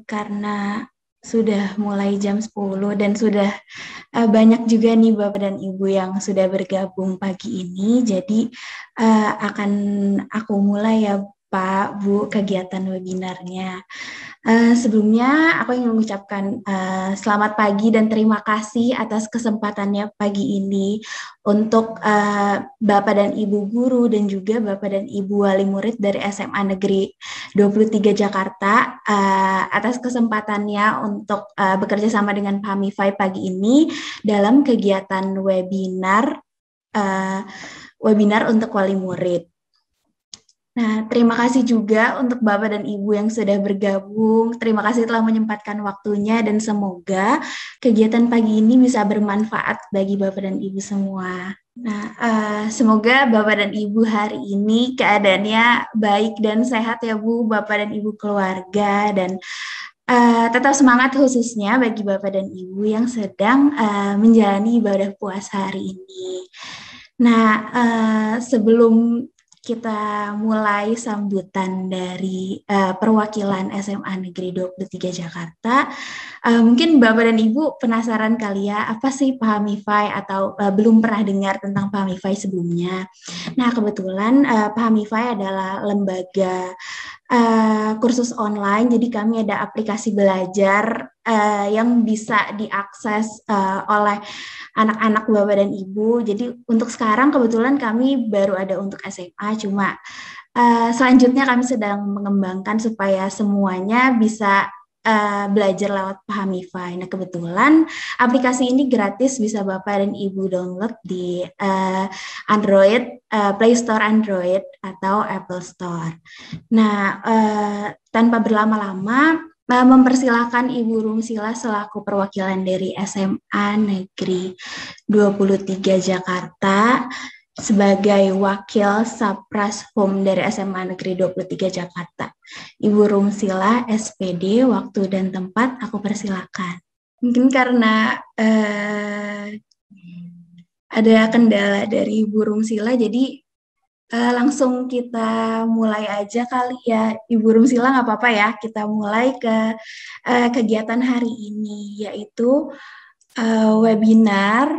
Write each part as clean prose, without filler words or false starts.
karena sudah mulai jam 10 dan sudah banyak juga nih Bapak dan Ibu yang sudah bergabung pagi ini. Jadi akan aku mulai ya Pak, Bu, kegiatan webinarnya. Sebelumnya aku ingin mengucapkan selamat pagi dan terima kasih atas kesempatannya pagi ini untuk Bapak dan Ibu guru dan juga Bapak dan Ibu wali murid dari SMA Negeri 23 Jakarta atas kesempatannya untuk bekerja sama dengan Pamify pagi ini dalam kegiatan webinar untuk wali murid. Nah, terima kasih juga untuk Bapak dan Ibu yang sudah bergabung. Terima kasih telah menyempatkan waktunya dan semoga kegiatan pagi ini bisa bermanfaat bagi Bapak dan Ibu semua. Nah, semoga Bapak dan Ibu hari ini keadaannya baik dan sehat ya Bu, Bapak dan Ibu keluarga, dan tetap semangat khususnya bagi Bapak dan Ibu yang sedang menjalani ibadah puasa hari ini. Nah, sebelum kita mulai sambutan dari perwakilan SMA Negeri 23 Jakarta, mungkin Bapak dan Ibu penasaran kali ya, apa sih Pahamify atau belum pernah dengar tentang Pahamify sebelumnya. Nah, kebetulan Pahamify adalah lembaga kursus online, jadi kami ada aplikasi belajar yang bisa diakses oleh anak-anak Bapak dan Ibu. Jadi untuk sekarang kebetulan kami baru ada untuk SMA, cuma selanjutnya kami sedang mengembangkan supaya semuanya bisa belajar lewat Pahamify. Nah, kebetulan aplikasi ini gratis, bisa Bapak dan Ibu download di Android, Play Store Android atau Apple Store. Nah, tanpa berlama-lama, mempersilahkan Ibu Rumsila selaku perwakilan dari SMA Negeri 23 Jakarta sebagai wakil Saprashum dari SMA Negeri 23 Jakarta. Ibu Rumsila, SPD, waktu dan tempat aku persilakan. Mungkin karena ada kendala dari Ibu Rumsila, jadi langsung kita mulai aja kali ya, Ibu Rumsila, nggak apa-apa ya, kita mulai ke kegiatan hari ini, yaitu webinar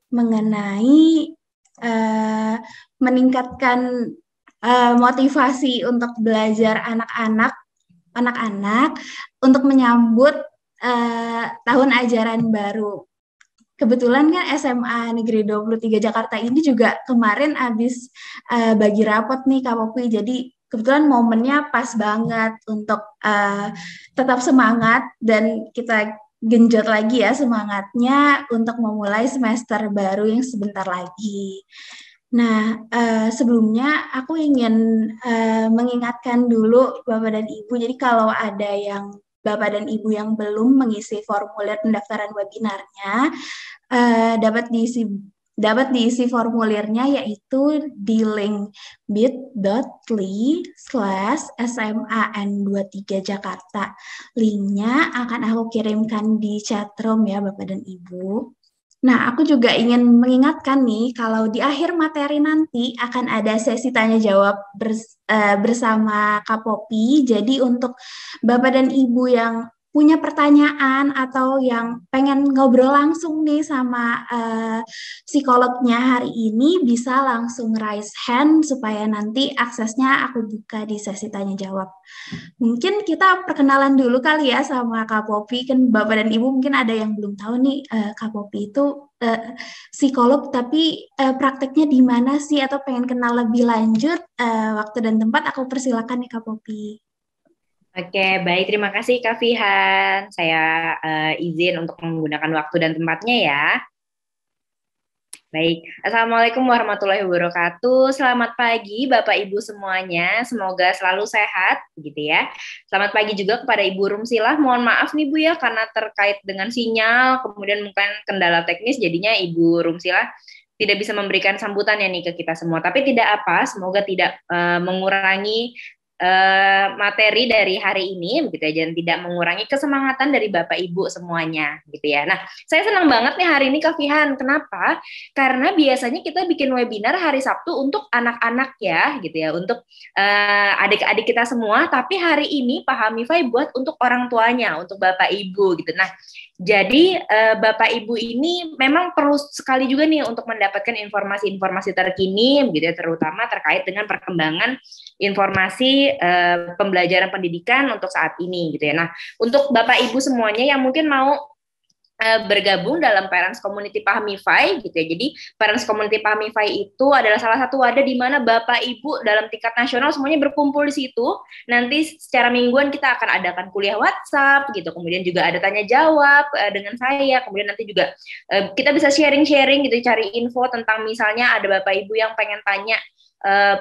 mengenai meningkatkan motivasi untuk belajar anak-anak untuk menyambut tahun ajaran baru. Kebetulan kan SMA Negeri 23 Jakarta ini juga kemarin habis bagi rapot nih Kak Popi, jadi kebetulan momennya pas banget untuk tetap semangat dan kita genjot lagi ya semangatnya untuk memulai semester baru yang sebentar lagi. Nah, sebelumnya aku ingin mengingatkan dulu Bapak dan Ibu, jadi kalau ada yang Bapak dan Ibu yang belum mengisi formulir pendaftaran webinarnya, dapat diisi formulirnya yaitu di link bit.ly/SMAN23 Jakarta. Linknya akan aku kirimkan di chat room ya Bapak dan Ibu. Nah, aku juga ingin mengingatkan nih, kalau di akhir materi nanti akan ada sesi tanya jawab bersama Kak Popi. Jadi untuk Bapak dan Ibu yang punya pertanyaan atau yang pengen ngobrol langsung nih sama psikolognya hari ini, bisa langsung raise hand supaya nanti aksesnya aku buka di sesi tanya jawab. Mungkin kita perkenalan dulu kali ya sama Kak Popi, kan Bapak dan Ibu mungkin ada yang belum tahu nih, Kak Popi itu psikolog, tapi prakteknya di mana sih, atau pengen kenal lebih lanjut, waktu dan tempat aku persilakan nih Kak Popi. Oke, baik. Terima kasih Kak Fihan. Saya izin untuk menggunakan waktu dan tempatnya ya. Baik, Assalamualaikum warahmatullahi wabarakatuh. Selamat pagi Bapak Ibu semuanya, semoga selalu sehat gitu ya. Selamat pagi juga kepada Ibu Rumsilah. Mohon maaf nih Bu ya, karena terkait dengan sinyal, kemudian mungkin kendala teknis, jadinya Ibu Rumsilah tidak bisa memberikan sambutannya nih ke kita semua. Tapi tidak apa, semoga tidak mengurangi materi dari hari ini begitu ya, dan tidak mengurangi kesemangatan dari Bapak Ibu semuanya gitu ya. Nah, saya senang banget nih hari ini Kak Fihan. Kenapa? Karena biasanya kita bikin webinar hari Sabtu untuk anak-anak ya gitu ya, untuk adik-adik kita semua, tapi hari ini Pak Hamify buat untuk orang tuanya, untuk Bapak Ibu gitu. Nah, jadi Bapak Ibu ini memang perlu sekali juga nih untuk mendapatkan informasi-informasi terkini gitu ya, terutama terkait dengan perkembangan informasi pembelajaran pendidikan untuk saat ini gitu ya. Nah, untuk Bapak Ibu semuanya yang mungkin mau bergabung dalam Parents Community Pahamify gitu ya. Jadi Parents Community Pahamify itu adalah salah satu wadah di mana Bapak Ibu dalam tingkat nasional semuanya berkumpul di situ. Nanti secara mingguan kita akan adakan kuliah WhatsApp gitu. Kemudian juga ada tanya jawab dengan saya. Kemudian nanti juga kita bisa sharing-sharing gitu, cari info tentang misalnya ada Bapak Ibu yang pengen tanya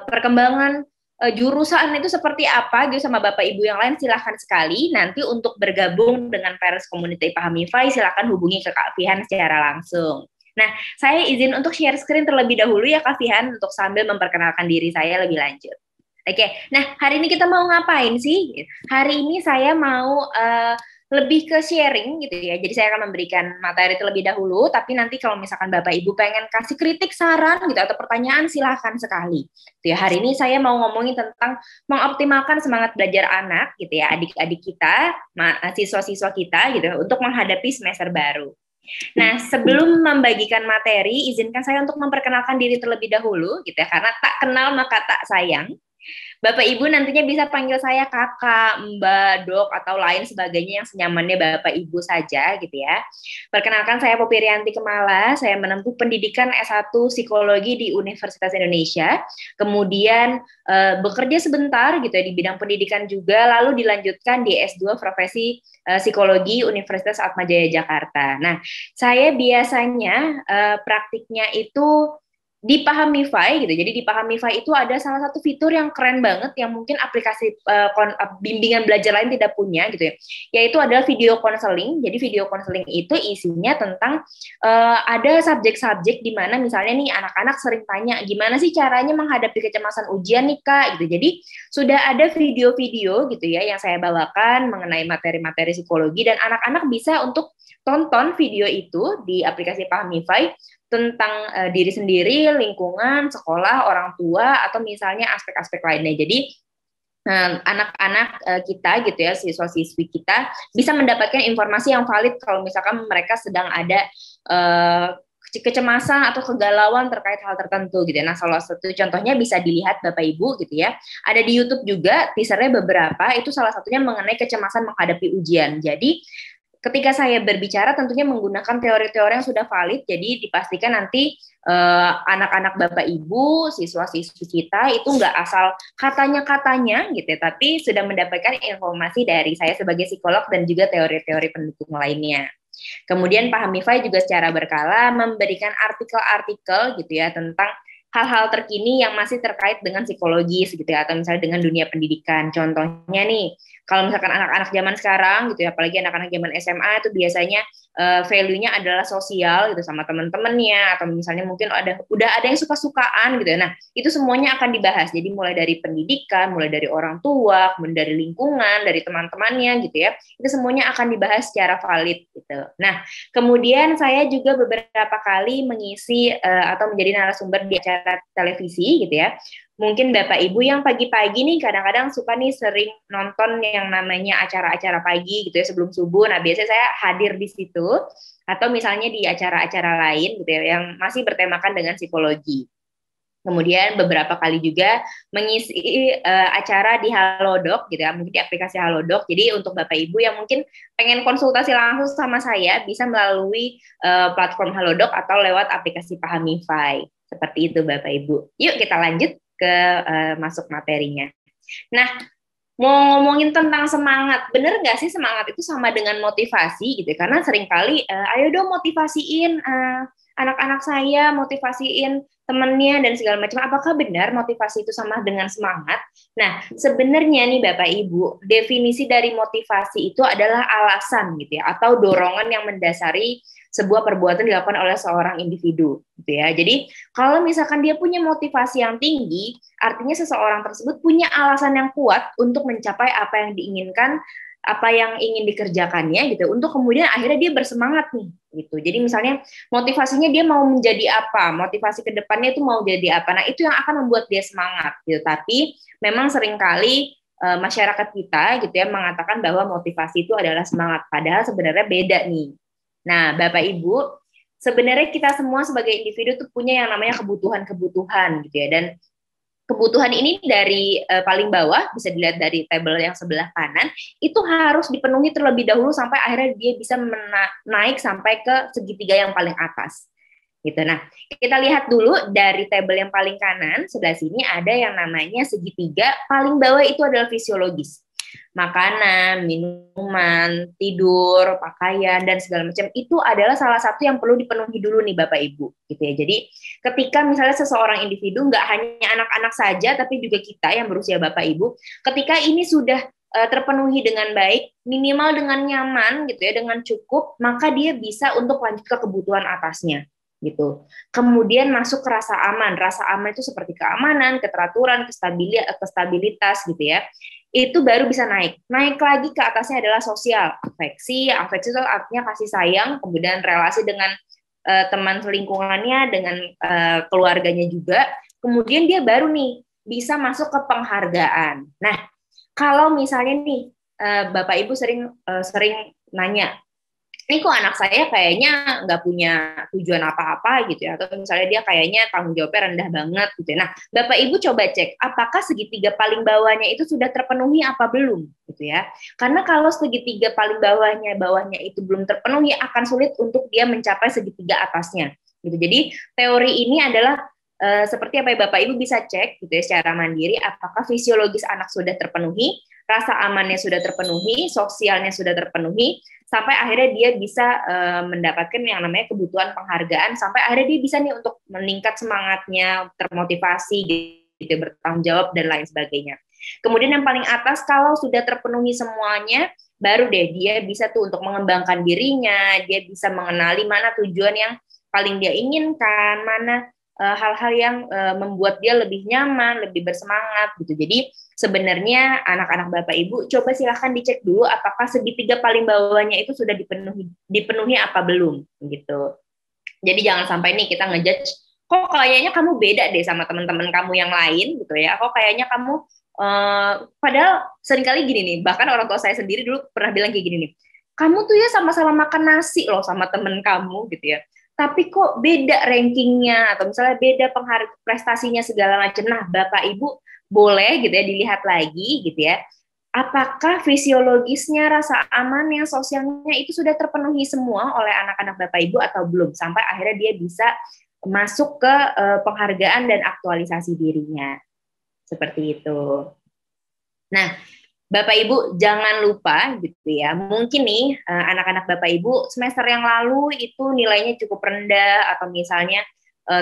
perkembangan jurusan itu seperti apa gitu sama Bapak Ibu yang lain, silahkan sekali nanti untuk bergabung dengan Parents Community Pahamify, silahkan hubungi ke Kak Fihan secara langsung. Nah, saya izin untuk share screen terlebih dahulu ya Kak Fihan, untuk sambil memperkenalkan diri saya lebih lanjut. Oke, nah hari ini kita mau ngapain sih? Hari ini saya mau lebih ke sharing gitu ya. Jadi saya akan memberikan materi terlebih dahulu, tapi nanti kalau misalkan Bapak Ibu pengen kasih kritik, saran gitu atau pertanyaan, silahkan sekali. Gitu ya. Hari ini saya mau ngomongin tentang mengoptimalkan semangat belajar anak gitu ya, adik-adik kita, siswa-siswa kita gitu untuk menghadapi semester baru. Nah, sebelum membagikan materi, izinkan saya untuk memperkenalkan diri terlebih dahulu gitu ya, karena tak kenal maka tak sayang. Bapak Ibu nantinya bisa panggil saya kakak, mbak, dok, atau lain sebagainya yang senyamannya Bapak Ibu saja gitu ya. Perkenalkan saya Poppy Rianti Kemala, saya menempuh pendidikan S1 Psikologi di Universitas Indonesia, kemudian bekerja sebentar gitu ya di bidang pendidikan juga, lalu dilanjutkan di S2 Profesi Psikologi Universitas Atmajaya Jakarta. Nah, saya biasanya praktiknya itu di Pahamify gitu. Jadi di Pahamify itu ada salah satu fitur yang keren banget yang mungkin aplikasi bimbingan belajar lain tidak punya gitu ya. Yaitu adalah video counseling. Jadi video counseling itu isinya tentang ada subjek-subjek di mana misalnya nih anak-anak sering tanya gimana sih caranya menghadapi kecemasan ujian nih Kak gitu. Jadi sudah ada video-video gitu ya yang saya bawakan mengenai materi-materi psikologi dan anak-anak bisa untuk tonton video itu di aplikasi Pahamify tentang diri sendiri, lingkungan, sekolah, orang tua, atau misalnya aspek-aspek lainnya. Jadi anak-anak kita gitu ya, siswa-siswi kita bisa mendapatkan informasi yang valid kalau misalkan mereka sedang ada kecemasan atau kegalauan terkait hal tertentu gitu ya. Nah, salah satu contohnya bisa dilihat Bapak Ibu gitu ya. Ada di YouTube juga, teasernya beberapa, itu salah satunya mengenai kecemasan menghadapi ujian. Jadi ketika saya berbicara tentunya menggunakan teori-teori yang sudah valid, jadi dipastikan nanti anak-anak Bapak Ibu, siswa-siswi kita itu nggak asal katanya-katanya gitu ya, tapi sudah mendapatkan informasi dari saya sebagai psikolog dan juga teori-teori pendukung lainnya. Kemudian Pahamify juga secara berkala memberikan artikel-artikel gitu ya tentang hal-hal terkini yang masih terkait dengan psikologis gitu ya, atau misalnya dengan dunia pendidikan. Contohnya nih, kalau misalkan anak-anak zaman sekarang gitu ya, apalagi anak-anak zaman SMA itu biasanya value-nya adalah sosial gitu sama teman-temannya, atau misalnya mungkin udah ada yang suka-sukaan gitu ya. Nah, itu semuanya akan dibahas. Jadi mulai dari pendidikan, mulai dari orang tua, kemudian dari lingkungan, dari teman-temannya gitu ya. Itu semuanya akan dibahas secara valid gitu. Nah, kemudian saya juga beberapa kali mengisi atau menjadi narasumber di acara televisi gitu ya. Mungkin Bapak Ibu yang pagi-pagi nih kadang-kadang suka nih sering nonton yang namanya acara-acara pagi gitu ya sebelum subuh. Nah, biasanya saya hadir di situ atau misalnya di acara-acara lain gitu ya yang masih bertemakan dengan psikologi. Kemudian beberapa kali juga mengisi acara di Halodoc gitu ya, mungkin di aplikasi Halodoc. Jadi untuk Bapak Ibu yang mungkin pengen konsultasi langsung sama saya bisa melalui platform Halodoc atau lewat aplikasi Pahamify. Seperti itu Bapak Ibu. Yuk kita lanjut ke masuk materinya. Nah, mau ngomongin tentang semangat, bener nggak sih semangat itu sama dengan motivasi gitu? Karena seringkali, ayo dong motivasiin anak-anak saya, motivasiin temennya dan segala macam. Apakah benar motivasi itu sama dengan semangat? Nah, sebenarnya nih Bapak Ibu, definisi dari motivasi itu adalah alasan gitu ya, atau dorongan yang mendasari sebuah perbuatan dilakukan oleh seorang individu gitu ya. Jadi, kalau misalkan dia punya motivasi yang tinggi, artinya seseorang tersebut punya alasan yang kuat untuk mencapai apa yang diinginkan, apa yang ingin dikerjakannya gitu, untuk kemudian akhirnya dia bersemangat nih gitu. Jadi misalnya motivasinya dia mau menjadi apa, motivasi ke depannya itu mau jadi apa. Nah, itu yang akan membuat dia semangat gitu. Tapi memang seringkali masyarakat kita gitu ya mengatakan bahwa motivasi itu adalah semangat, padahal sebenarnya beda nih. Nah, Bapak Ibu, sebenarnya kita semua sebagai individu tuh punya yang namanya kebutuhan-kebutuhan gitu ya. Dan kebutuhan ini dari paling bawah, bisa dilihat dari tabel yang sebelah kanan, itu harus dipenuhi terlebih dahulu sampai akhirnya dia bisa naik sampai ke segitiga yang paling atas. Gitu. Nah, kita lihat dulu dari tabel yang paling kanan, sebelah sini ada yang namanya segitiga, paling bawah itu adalah fisiologis. Makanan, minuman, tidur, pakaian, dan segala macam itu adalah salah satu yang perlu dipenuhi dulu nih Bapak Ibu. Gitu ya. Jadi ketika misalnya seseorang individu, nggak hanya anak-anak saja, tapi juga kita yang berusia Bapak Ibu, ketika ini sudah terpenuhi dengan baik, minimal dengan nyaman gitu ya, dengan cukup, maka dia bisa untuk lanjut ke kebutuhan atasnya gitu. Kemudian masuk ke rasa aman. Rasa aman itu seperti keamanan, keteraturan, kestabilitas gitu ya. Itu baru bisa naik. Naik lagi ke atasnya adalah sosial, afeksi. Afeksi itu artinya kasih sayang, kemudian relasi dengan teman lingkungannya, dengan keluarganya juga. Kemudian dia baru nih bisa masuk ke penghargaan. Nah, kalau misalnya nih Bapak Ibu sering nanya, ini kok anak saya kayaknya nggak punya tujuan apa-apa gitu ya, atau misalnya dia kayaknya tanggung jawabnya rendah banget gitu ya. Nah, Bapak Ibu coba cek apakah segitiga paling bawahnya itu sudah terpenuhi apa belum gitu ya. Karena kalau segitiga paling bawahnya itu belum terpenuhi, akan sulit untuk dia mencapai segitiga atasnya gitu. Jadi teori ini adalah seperti apa ya, Bapak Ibu bisa cek gitu ya secara mandiri apakah fisiologis anak sudah terpenuhi, rasa amannya sudah terpenuhi, sosialnya sudah terpenuhi, sampai akhirnya dia bisa mendapatkan yang namanya kebutuhan penghargaan, sampai akhirnya dia bisa nih untuk meningkat semangatnya, termotivasi gitu, bertanggung jawab dan lain sebagainya. Kemudian yang paling atas, kalau sudah terpenuhi semuanya, baru deh dia bisa tuh untuk mengembangkan dirinya, dia bisa mengenali mana tujuan yang paling dia inginkan, mana hal-hal yang membuat dia lebih nyaman, lebih bersemangat gitu. Jadi sebenarnya anak-anak Bapak Ibu coba silahkan dicek dulu apakah segitiga paling bawahnya itu sudah dipenuhi apa belum gitu. Jadi jangan sampai nih kita ngejudge, kok kayaknya kamu beda deh sama teman-teman kamu yang lain gitu ya. Kok kayaknya kamu padahal seringkali gini nih, bahkan orang tua saya sendiri dulu pernah bilang kayak gini nih, kamu tuh ya sama-sama makan nasi loh sama temen kamu gitu ya, tapi kok beda rankingnya atau misalnya beda prestasinya segala macam. Nah, Bapak Ibu boleh gitu ya dilihat lagi gitu ya, apakah fisiologisnya, rasa amannya, sosialnya itu sudah terpenuhi semua oleh anak-anak Bapak Ibu atau belum, sampai akhirnya dia bisa masuk ke penghargaan dan aktualisasi dirinya. Seperti itu. Nah, Bapak Ibu jangan lupa gitu ya, mungkin nih anak-anak Bapak Ibu semester yang lalu itu nilainya cukup rendah atau misalnya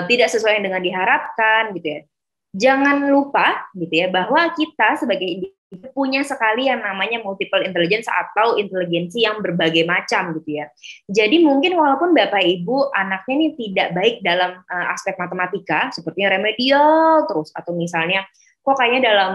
tidak sesuai dengan diharapkan gitu ya. Jangan lupa gitu ya bahwa kita sebagai individu punya sekali yang namanya multiple intelligence atau inteligensi yang berbagai macam gitu ya. Jadi mungkin walaupun Bapak Ibu anaknya nih tidak baik dalam aspek matematika sepertinya remedial terus, atau misalnya kok kayaknya dalam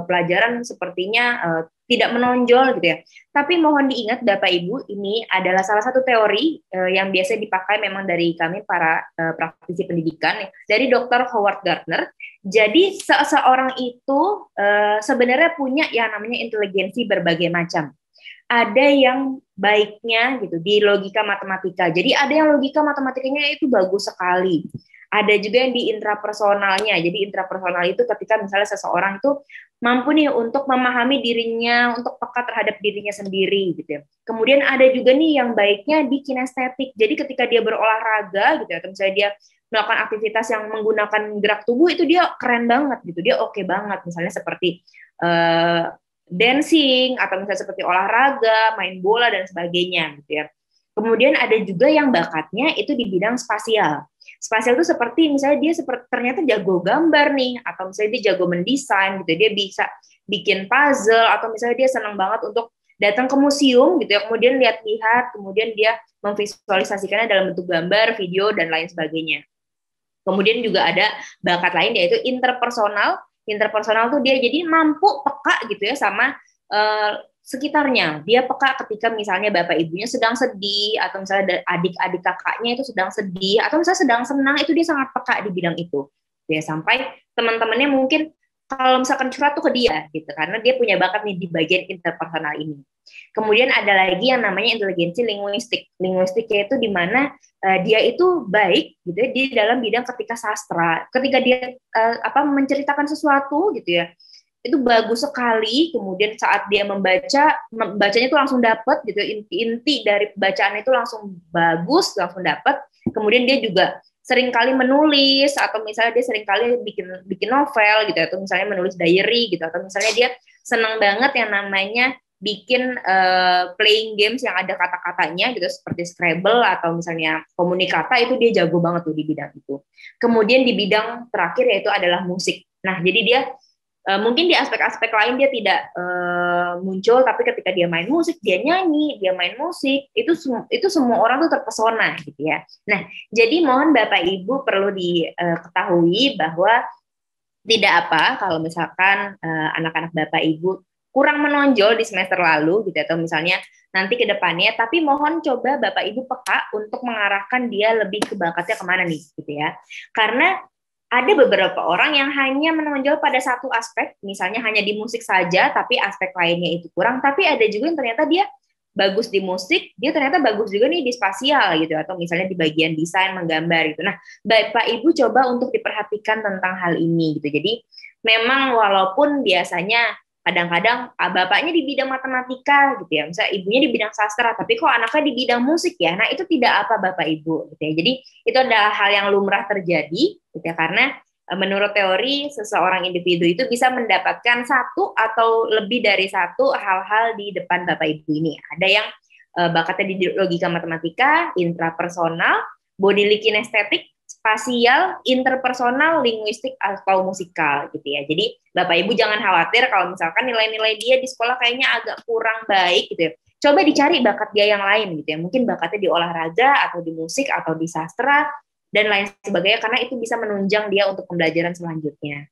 pelajaran sepertinya tidak menonjol gitu ya. Tapi mohon diingat Bapak Ibu, ini adalah salah satu teori yang biasa dipakai memang dari kami para praktisi pendidikan dari Dr. Howard Gardner. Jadi seseorang itu sebenarnya punya yang namanya inteligensi berbagai macam. Ada yang baiknya gitu di logika matematika. Jadi ada yang logika matematikanya itu bagus sekali. Ada juga yang di intrapersonalnya. Jadi intrapersonal itu ketika misalnya seseorang itu mampu nih untuk memahami dirinya, untuk peka terhadap dirinya sendiri gitu ya. Kemudian ada juga nih yang baiknya di kinestetik. Jadi ketika dia berolahraga gitu ya, atau misalnya dia melakukan aktivitas yang menggunakan gerak tubuh, itu dia keren banget gitu. Dia oke banget. Misalnya seperti dancing atau misalnya seperti olahraga, main bola dan sebagainya gitu ya. Kemudian ada juga yang bakatnya itu di bidang spasial. Spasial itu seperti misalnya dia ternyata jago gambar nih, atau misalnya dia jago mendesain gitu, dia bisa bikin puzzle, atau misalnya dia senang banget untuk datang ke museum gitu ya, kemudian lihat-lihat, kemudian dia memvisualisasikannya dalam bentuk gambar, video, dan lain sebagainya. Kemudian juga ada bakat lain yaitu interpersonal. Interpersonal tuh dia jadi mampu peka gitu ya sama sekitarnya. Dia peka ketika misalnya bapak ibunya sedang sedih, atau misalnya adik-adik kakaknya itu sedang sedih, atau misalnya sedang senang, itu dia sangat peka di bidang itu. Ya, sampai teman-temannya mungkin kalau misalkan curhat tuh ke dia gitu, karena dia punya bakat nih di bagian interpersonal ini. Kemudian ada lagi yang namanya inteligensi linguistik. Linguistiknya itu di mana dia itu baik gitu ya di dalam bidang ketika sastra. Ketika dia menceritakan sesuatu gitu ya, itu bagus sekali. Kemudian saat dia membacanya itu langsung dapat gitu, inti dari bacaan itu langsung bagus, langsung dapat. Kemudian dia juga seringkali menulis, atau misalnya dia seringkali bikin novel gitu, atau misalnya menulis diary gitu, atau misalnya dia senang banget yang namanya bikin playing games yang ada kata-katanya gitu, seperti Scrabble atau misalnya Komunikata, itu dia jago banget tuh di bidang itu. Kemudian di bidang terakhir yaitu adalah musik. Nah, jadi dia mungkin di aspek-aspek lain dia tidak muncul, tapi ketika dia main musik, dia nyanyi, dia main musik, itu semua orang tuh terpesona gitu ya. Nah, jadi mohon Bapak Ibu perlu diketahui bahwa tidak apa kalau misalkan anak-anak Bapak Ibu kurang menonjol di semester lalu gitu, atau misalnya nanti ke depannya, tapi mohon coba Bapak Ibu peka untuk mengarahkan dia lebih ke bakatnya kemana nih gitu ya. Karena ada beberapa orang yang hanya menonjol pada satu aspek, misalnya hanya di musik saja, tapi aspek lainnya itu kurang. Tapi ada juga yang ternyata dia bagus di musik, dia ternyata bagus juga nih di spasial gitu, atau misalnya di bagian desain menggambar gitu. Nah, Bapak Ibu coba untuk diperhatikan tentang hal ini gitu. Jadi memang walaupun biasanya kadang-kadang bapaknya di bidang matematika gitu ya, misalnya ibunya di bidang sastra, tapi kok anaknya di bidang musik ya. Nah, itu tidak apa Bapak Ibu gitu ya. Jadi itu adalah hal yang lumrah terjadi gitu ya, karena menurut teori seseorang individu itu bisa mendapatkan satu atau lebih dari satu hal-hal di depan Bapak Ibu ini. Ada yang bakatnya di logika matematika, intrapersonal, bodily kinestetik, spasial, interpersonal, linguistik, atau musikal gitu ya. Jadi Bapak Ibu jangan khawatir kalau misalkan nilai-nilai dia di sekolah kayaknya agak kurang baik gitu ya. Coba dicari bakat dia yang lain gitu ya. Mungkin bakatnya di olahraga, atau di musik, atau di sastra, dan lain sebagainya, karena itu bisa menunjang dia untuk pembelajaran selanjutnya.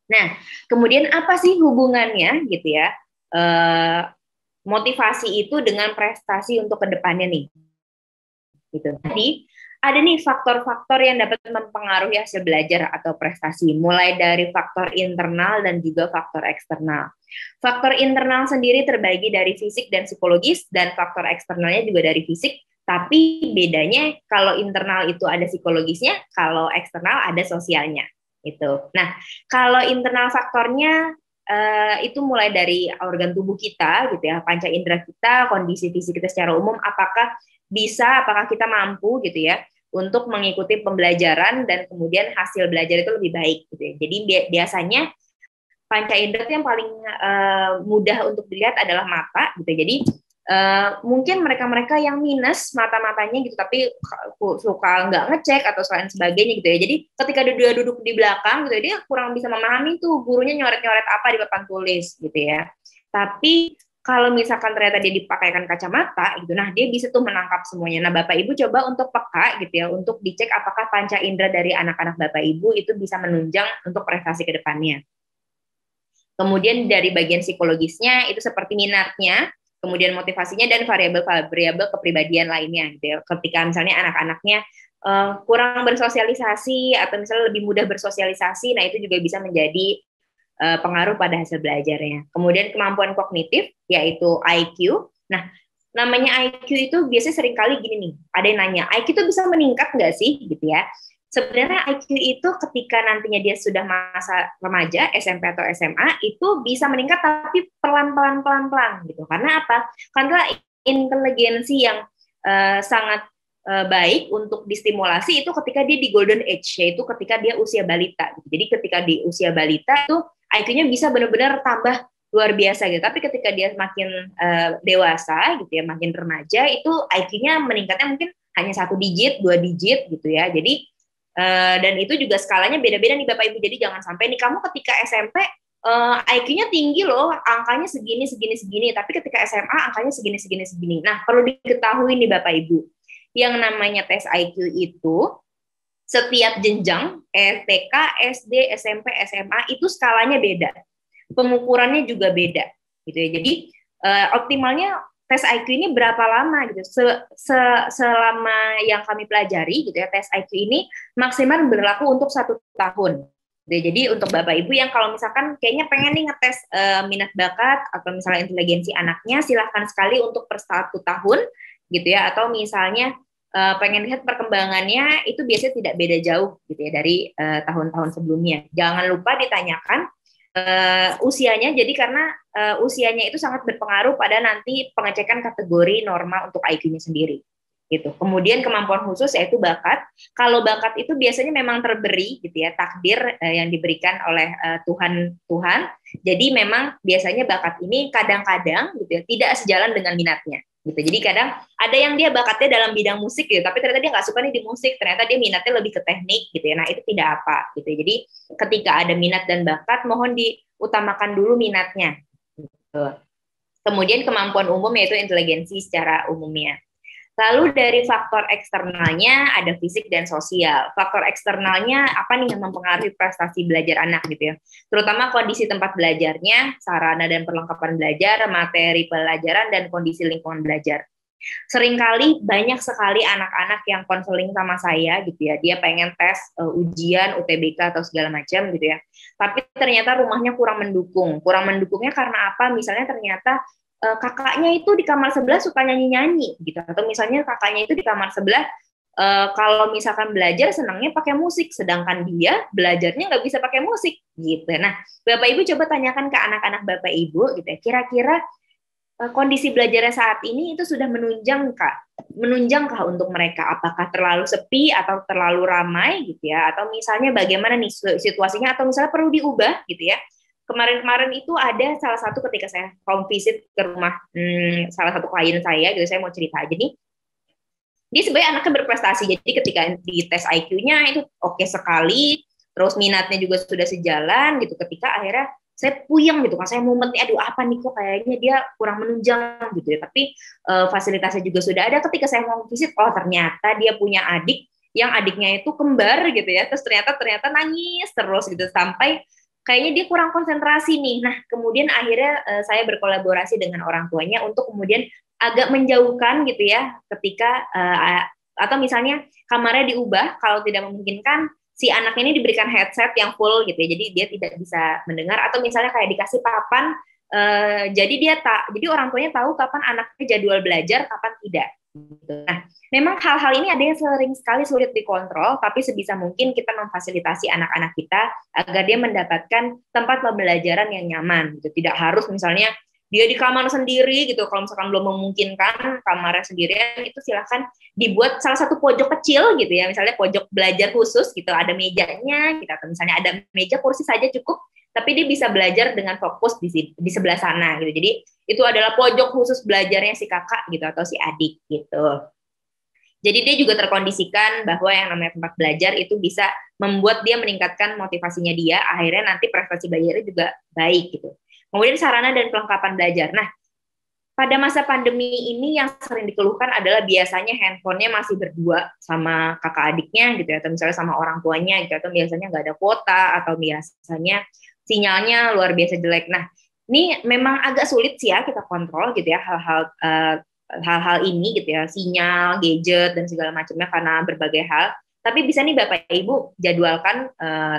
Nah, kemudian apa sih hubungannya gitu ya, motivasi itu dengan prestasi untuk kedepannya nih? Gitu. Jadi ada nih faktor-faktor yang dapat mempengaruhi hasil belajar atau prestasi, mulai dari faktor internal dan juga faktor eksternal. Faktor internal sendiri terbagi dari fisik dan psikologis, dan faktor eksternalnya juga dari fisik, tapi bedanya kalau internal itu ada psikologisnya, kalau eksternal ada sosialnya. Itu. Nah, kalau internal faktornya itu mulai dari organ tubuh kita, gitu ya, panca indera kita, kondisi fisik kita secara umum, apakah kita mampu gitu ya untuk mengikuti pembelajaran, dan kemudian hasil belajar itu lebih baik gitu ya. Jadi biasanya panca indera yang paling mudah untuk dilihat adalah mata gitu. Jadi mungkin mereka-mereka yang minus mata-matanya gitu, tapi suka nggak ngecek atau lain sebagainya gitu ya. Jadi ketika dia duduk di belakang gitu, dia kurang bisa memahami tuh gurunya nyoret-nyoret apa di papan tulis gitu ya. Tapi kalau misalkan ternyata dia dipakaikan kacamata gitu, nah dia bisa tuh menangkap semuanya. Nah, Bapak Ibu coba untuk peka gitu ya, untuk dicek apakah panca indera dari anak-anak Bapak Ibu itu bisa menunjang untuk prestasi ke depannya. Kemudian dari bagian psikologisnya itu seperti minatnya, kemudian motivasinya, dan variabel-variabel kepribadian lainnya gitu ya. Ketika misalnya anak-anaknya kurang bersosialisasi, atau misalnya lebih mudah bersosialisasi, nah itu juga bisa menjadi pengaruh pada hasil belajarnya. Kemudian kemampuan kognitif, yaitu IQ. Nah, namanya IQ itu biasanya sering kali gini nih, ada yang nanya, IQ itu bisa meningkat nggak sih? Gitu ya. Sebenarnya IQ itu ketika nantinya dia sudah masa remaja, SMP atau SMA, itu bisa meningkat, tapi pelan-pelan gitu. Karena apa? Karena inteligensi yang sangat baik untuk distimulasi itu ketika dia di golden age, yaitu ketika dia usia balita. Jadi ketika di usia balita itu IQ-nya bisa benar-benar tambah luar biasa gitu. Tapi ketika dia makin dewasa gitu ya, makin remaja, itu IQ-nya meningkatnya mungkin hanya 1 digit, 2 digit gitu ya. Jadi dan itu juga skalanya beda-beda nih Bapak Ibu. Jadi jangan sampai nih kamu ketika SMP IQ-nya tinggi loh, angkanya segini, segini, segini. Tapi ketika SMA angkanya segini, segini, segini. Nah, perlu diketahui nih Bapak Ibu, yang namanya tes IQ itu setiap jenjang TK, SD, SMP, SMA itu skalanya beda, pengukurannya juga beda, gitu ya. Jadi optimalnya tes IQ ini berapa lama gitu? Selama yang kami pelajari gitu ya, tes IQ ini maksimal berlaku untuk 1 tahun. Jadi untuk Bapak Ibu yang kalau misalkan kayaknya pengen nih ngetes minat bakat atau misalnya inteligensi anaknya, silahkan sekali untuk per 1 tahun gitu ya. Atau misalnya pengen lihat perkembangannya, itu biasanya tidak beda jauh gitu ya dari tahun-tahun sebelumnya. Jangan lupa ditanyakan usianya, jadi karena usianya itu sangat berpengaruh pada nanti pengecekan kategori norma untuk IQ-nya sendiri. Gitu. Kemudian kemampuan khusus yaitu bakat. Kalau bakat itu biasanya memang terberi gitu ya, takdir yang diberikan oleh Tuhan. Jadi memang biasanya bakat ini kadang-kadang gitu ya tidak sejalan dengan minatnya. Gitu. Jadi kadang ada yang dia bakatnya dalam bidang musik gitu, tapi ternyata dia nggak suka nih di musik, ternyata dia minatnya lebih ke teknik gitu ya. Nah, itu tidak apa gitu. Jadi ketika ada minat dan bakat, mohon diutamakan dulu minatnya. Gitu. Kemudian kemampuan umum yaitu inteligensi secara umumnya. Lalu dari faktor eksternalnya ada fisik dan sosial. Faktor eksternalnya apa nih yang mempengaruhi prestasi belajar anak gitu ya. Terutama kondisi tempat belajarnya, sarana dan perlengkapan belajar, materi pelajaran, dan kondisi lingkungan belajar. Seringkali banyak sekali anak-anak yang konseling sama saya gitu ya. Dia pengen tes ujian UTBK atau segala macam gitu ya. Tapi ternyata rumahnya kurang mendukung. Kurang mendukungnya karena apa? Misalnya ternyata kakaknya itu di kamar sebelah suka nyanyi-nyanyi gitu, atau misalnya kakaknya itu di kamar sebelah kalau misalkan belajar senangnya pakai musik, sedangkan dia belajarnya nggak bisa pakai musik gitu. Nah, Bapak Ibu coba tanyakan ke anak-anak Bapak Ibu gitu ya, kira-kira kondisi belajarnya saat ini itu sudah menunjangkah untuk mereka? Apakah terlalu sepi atau terlalu ramai gitu ya? Atau misalnya bagaimana nih situasinya, atau misalnya perlu diubah gitu ya? Kemarin-kemarin itu ada salah satu ketika saya home visit ke rumah salah satu klien saya, gitu, saya mau cerita aja nih. Dia sebenarnya anaknya berprestasi, jadi ketika di tes IQ-nya itu oke sekali, terus minatnya juga sudah sejalan gitu. Ketika akhirnya saya puyeng gitu kan, saya mumetnya aduh apa nih kok kayaknya dia kurang menunjang gitu ya. Tapi fasilitasnya juga sudah ada. Ketika saya mau visit, oh ternyata dia punya adik yang adiknya itu kembar gitu ya. Terus ternyata nangis terus gitu sampai kayaknya dia kurang konsentrasi nih. Nah, kemudian akhirnya saya berkolaborasi dengan orang tuanya untuk kemudian agak menjauhkan gitu ya, ketika atau misalnya kamarnya diubah kalau tidak memungkinkan, si anak ini diberikan headset yang full gitu ya, jadi dia tidak bisa mendengar, atau misalnya kayak dikasih papan, jadi orang tuanya tahu kapan anaknya jadwal belajar, kapan tidak. Gitu. Nah, memang hal-hal ini ada yang sering sekali sulit dikontrol, tapi sebisa mungkin kita memfasilitasi anak-anak kita agar dia mendapatkan tempat pembelajaran yang nyaman. Gitu. Tidak harus misalnya dia di kamar sendiri gitu. Kalau misalkan belum memungkinkan kamarnya sendirian, itu silahkan dibuat salah satu pojok kecil gitu ya, misalnya pojok belajar khusus gitu, ada mejanya, gitu, atau misalnya ada meja kursi saja cukup, tapi dia bisa belajar dengan fokus di sebelah sana gitu. Jadi itu adalah pojok khusus belajarnya si kakak gitu atau si adik gitu. Jadi dia juga terkondisikan bahwa yang namanya tempat belajar itu bisa membuat dia meningkatkan motivasinya dia, akhirnya nanti prestasi belajarnya juga baik gitu. Kemudian sarana dan perlengkapan belajar. Nah, pada masa pandemi ini yang sering dikeluhkan adalah biasanya handphonenya masih berdua sama kakak adiknya gitu ya, atau misalnya sama orang tuanya gitu, atau biasanya nggak ada kuota, atau biasanya sinyalnya luar biasa jelek. Nah, ini memang agak sulit sih ya kita kontrol gitu ya hal-hal ini gitu ya, sinyal, gadget dan segala macamnya karena berbagai hal. Tapi bisa nih Bapak Ibu jadwalkan,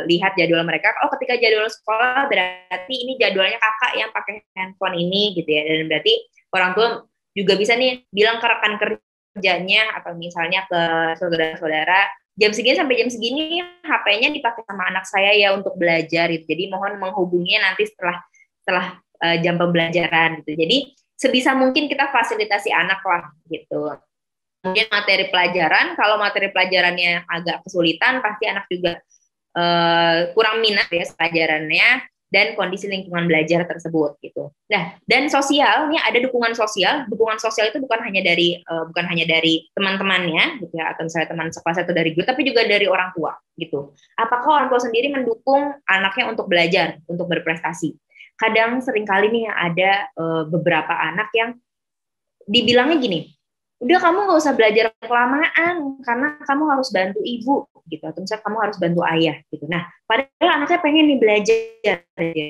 lihat jadwal mereka. Oh, ketika jadwal sekolah berarti ini jadwalnya kakak yang pakai handphone ini gitu ya. Dan berarti orang tua juga bisa nih bilang ke rekan kerjanya atau misalnya ke saudara-saudara, jam segini sampai jam segini HP-nya dipakai sama anak saya ya untuk belajar gitu. Jadi mohon menghubunginya nanti setelah jam pembelajaran gitu. Jadi sebisa mungkin kita fasilitasi anak lah gitu. Kemudian materi pelajaran, kalau materi pelajarannya agak kesulitan, pasti anak juga kurang minat ya pelajarannya. dan kondisi lingkungan belajar tersebut gitu. Nah, dan sosial, nih ada dukungan sosial. Dukungan sosial itu bukan hanya dari teman-temannya gitu ya, atau misalnya teman sekelas atau dari guru, tapi juga dari orang tua gitu. Apakah orang tua sendiri mendukung anaknya untuk belajar, untuk berprestasi? Kadang seringkali nih ada beberapa anak yang dibilangnya gini, udah kamu nggak usah belajar kelamaan karena kamu harus bantu ibu gitu, atau misalnya kamu harus bantu ayah gitu. Nah, padahal anaknya pengen nih belajar,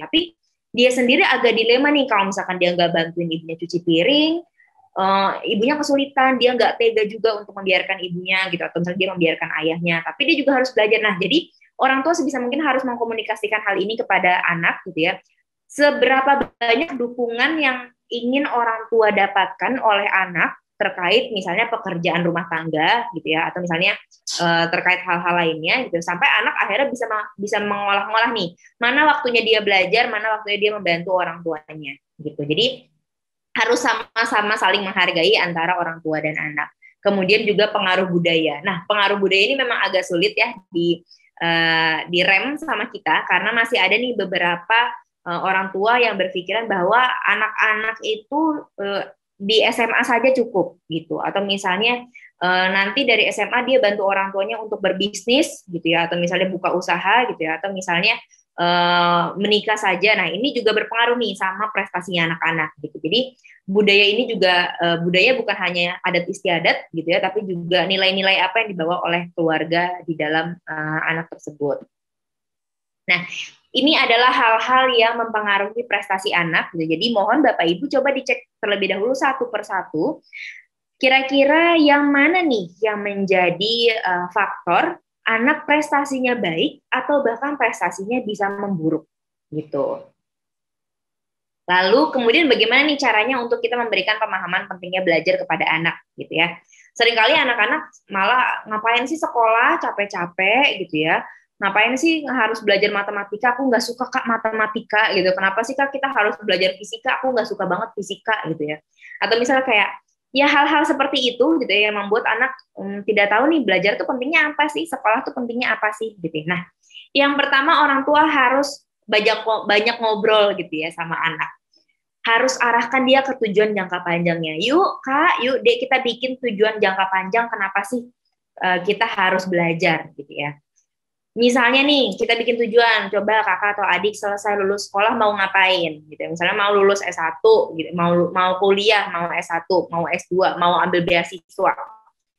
tapi dia sendiri agak dilema nih kalau misalkan dia nggak bantuin ibunya cuci piring, ibunya kesulitan, dia nggak tega juga untuk membiarkan ibunya gitu, atau misalnya dia membiarkan ayahnya, tapi dia juga harus belajar. Nah, jadi orang tua sebisa mungkin harus mengkomunikasikan hal ini kepada anak gitu ya. Seberapa banyak dukungan yang ingin orang tua dapatkan oleh anak terkait misalnya pekerjaan rumah tangga gitu ya, atau misalnya terkait hal-hal lainnya gitu, sampai anak akhirnya bisa mengolah-ngolah nih mana waktunya dia belajar, mana waktunya dia membantu orang tuanya gitu. Jadi harus sama-sama saling menghargai antara orang tua dan anak. Kemudian juga pengaruh budaya. Nah, pengaruh budaya ini memang agak sulit ya di rem sama kita, karena masih ada nih beberapa orang tua yang berpikiran bahwa anak-anak itu di SMA saja cukup gitu, atau misalnya nanti dari SMA dia bantu orang tuanya untuk berbisnis gitu ya, atau misalnya buka usaha gitu ya, atau misalnya menikah saja. Nah, ini juga berpengaruh nih sama prestasinya anak-anak gitu. Jadi budaya ini juga budaya bukan hanya adat istiadat gitu ya, tapi juga nilai-nilai apa yang dibawa oleh keluarga di dalam anak tersebut. Nah, ini adalah hal-hal yang mempengaruhi prestasi anak. Jadi mohon Bapak Ibu coba dicek terlebih dahulu satu persatu. Kira-kira yang mana nih yang menjadi faktor anak prestasinya baik atau bahkan prestasinya bisa memburuk gitu. Lalu kemudian bagaimana nih caranya untuk kita memberikan pemahaman pentingnya belajar kepada anak gitu ya. Seringkali anak-anak malah ngapain sih sekolah capek-capek gitu ya. Ngapain sih harus belajar matematika? Aku nggak suka Kak matematika gitu. Kenapa sih Kak kita harus belajar fisika? Aku nggak suka banget fisika gitu ya. Atau misalnya kayak ya hal-hal seperti itu gitu ya, yang membuat anak tidak tahu nih belajar tuh pentingnya apa sih, sekolah tuh pentingnya apa sih gitu ya. Nah, yang pertama orang tua harus banyak ngobrol gitu ya sama anak. Harus arahkan dia ke tujuan jangka panjangnya. Yuk Kak, yuk Dek, kita bikin tujuan jangka panjang kenapa sih kita harus belajar gitu ya. Misalnya nih, kita bikin tujuan, coba kakak atau adik selesai lulus sekolah mau ngapain gitu. Misalnya mau lulus S1 gitu, mau kuliah, mau S1, mau S2, mau ambil beasiswa.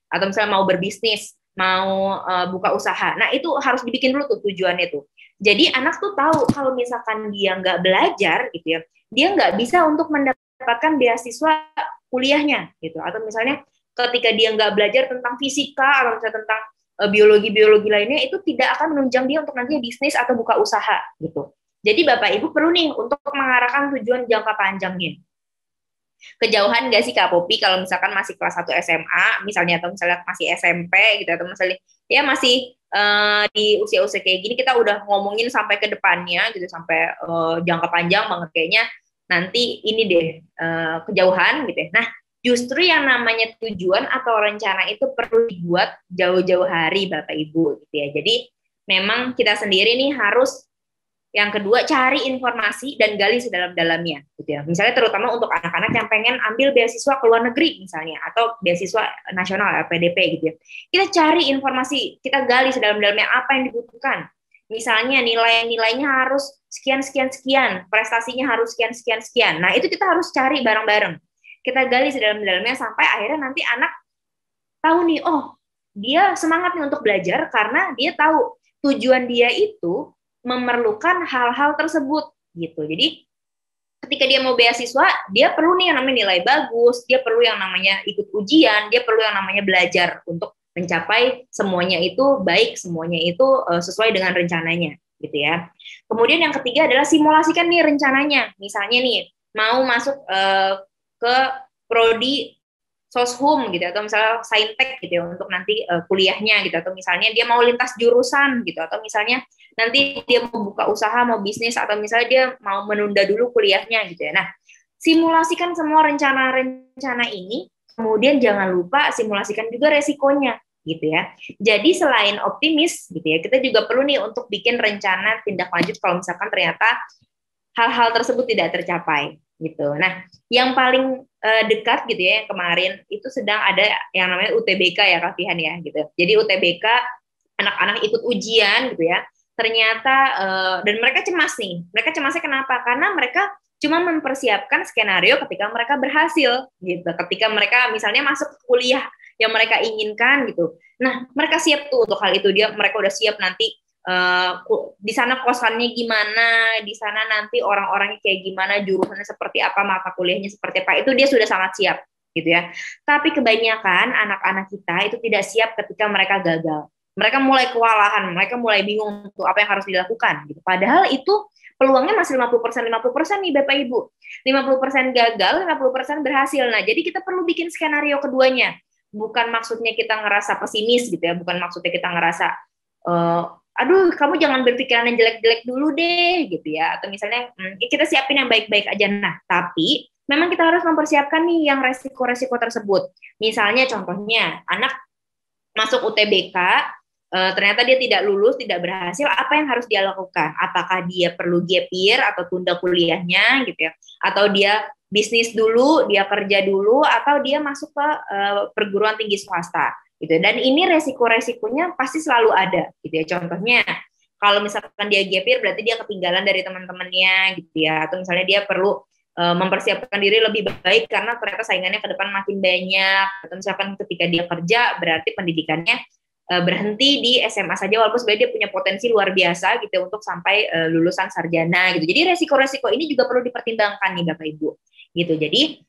Atau misalnya mau berbisnis, mau buka usaha. Nah, itu harus dibikin dulu tuh tujuannya tuh. Jadi anak tuh tahu kalau misalkan dia nggak belajar gitu ya, dia nggak bisa untuk mendapatkan beasiswa kuliahnya gitu. Atau misalnya ketika dia nggak belajar tentang fisika atau misalnya tentang biologi lainnya, itu tidak akan menunjang dia untuk nantinya bisnis atau buka usaha gitu. Jadi Bapak Ibu perlu nih untuk mengarahkan tujuan jangka panjangnya. Kejauhan nggak sih Kak Popi kalau misalkan masih kelas 1 SMA misalnya, atau misalnya masih SMP gitu, atau misalnya ya masih di usia-usia kayak gini, kita udah ngomongin sampai ke depannya gitu, sampai jangka panjang banget kayaknya nanti ini deh kejauhan gitu ya. Nah, justru yang namanya tujuan atau rencana itu perlu dibuat jauh-jauh hari Bapak Ibu gitu ya. Jadi memang kita sendiri nih harus, yang kedua, cari informasi dan gali sedalam-dalamnya gitu ya. Misalnya terutama untuk anak-anak yang pengen ambil beasiswa ke luar negeri misalnya, atau beasiswa nasional LPDP gitu ya. Kita cari informasi, kita gali sedalam-dalamnya apa yang dibutuhkan. Misalnya nilai-nilainya harus sekian, prestasinya harus sekian. Nah, itu kita harus cari bareng-bareng. Kita gali sedalam-dalamnya sampai akhirnya nanti anak tahu nih, oh dia semangat nih untuk belajar karena dia tahu tujuan dia itu memerlukan hal-hal tersebut gitu. Jadi ketika dia mau beasiswa, dia perlu nih yang namanya nilai bagus, dia perlu yang namanya ikut ujian, dia perlu yang namanya belajar untuk mencapai semuanya itu baik, semuanya itu sesuai dengan rencananya gitu ya. Kemudian yang ketiga adalah simulasikan nih rencananya. Misalnya nih mau masuk ke prodi soshum gitu, atau misalnya saintek gitu ya, untuk nanti kuliahnya gitu, atau misalnya dia mau lintas jurusan gitu, atau misalnya nanti dia mau buka usaha, mau bisnis, atau misalnya dia mau menunda dulu kuliahnya gitu ya. Nah, simulasikan semua rencana-rencana ini, kemudian jangan lupa simulasikan juga resikonya gitu ya. Jadi selain optimis gitu ya, kita juga perlu nih untuk bikin rencana tindak lanjut kalau misalkan ternyata hal-hal tersebut tidak tercapai gitu. Nah, yang paling dekat gitu ya, yang kemarin itu sedang ada yang namanya UTBK ya Kak Fihan ya gitu. Jadi UTBK anak-anak ikut ujian gitu ya. Ternyata dan mereka cemas nih. Mereka cemasnya kenapa? Karena mereka cuma mempersiapkan skenario ketika mereka berhasil gitu. Ketika mereka misalnya masuk kuliah yang mereka inginkan gitu. Nah, mereka siap tuh untuk hal itu. Mereka udah siap nanti di sana kosannya gimana, di sana nanti orang-orangnya kayak gimana, jurusannya seperti apa, mata kuliahnya seperti apa, itu dia sudah sangat siap gitu ya. Tapi kebanyakan anak-anak kita itu tidak siap ketika mereka gagal. Mereka mulai kewalahan, mereka mulai bingung untuk apa yang harus dilakukan gitu. Padahal itu peluangnya masih 50% nih Bapak Ibu. 50% gagal, 50% berhasil. Nah, jadi kita perlu bikin skenario keduanya. Bukan maksudnya kita ngerasa pesimis gitu ya, bukan maksudnya kita ngerasa aduh kamu jangan berpikiran yang jelek-jelek dulu deh gitu ya, atau misalnya kita siapin yang baik-baik aja. Nah, tapi memang kita harus mempersiapkan nih yang resiko-resiko tersebut. Misalnya contohnya anak masuk UTBK, ternyata dia tidak lulus, tidak berhasil, apa yang harus dia lakukan? Apakah dia perlu gap year atau tunda kuliahnya gitu ya, atau dia bisnis dulu, dia kerja dulu, atau dia masuk ke perguruan tinggi swasta gitu. Dan ini resiko-resikonya pasti selalu ada gitu ya. Contohnya kalau misalkan dia gap year berarti dia ketinggalan dari teman-temannya gitu ya, atau misalnya dia perlu mempersiapkan diri lebih baik karena ternyata saingannya ke depan makin banyak, atau misalkan ketika dia kerja berarti pendidikannya berhenti di SMA saja walaupun sebenarnya dia punya potensi luar biasa gitu untuk sampai lulusan sarjana gitu. Jadi resiko-resiko ini juga perlu dipertimbangkan nih Bapak Ibu gitu. Jadi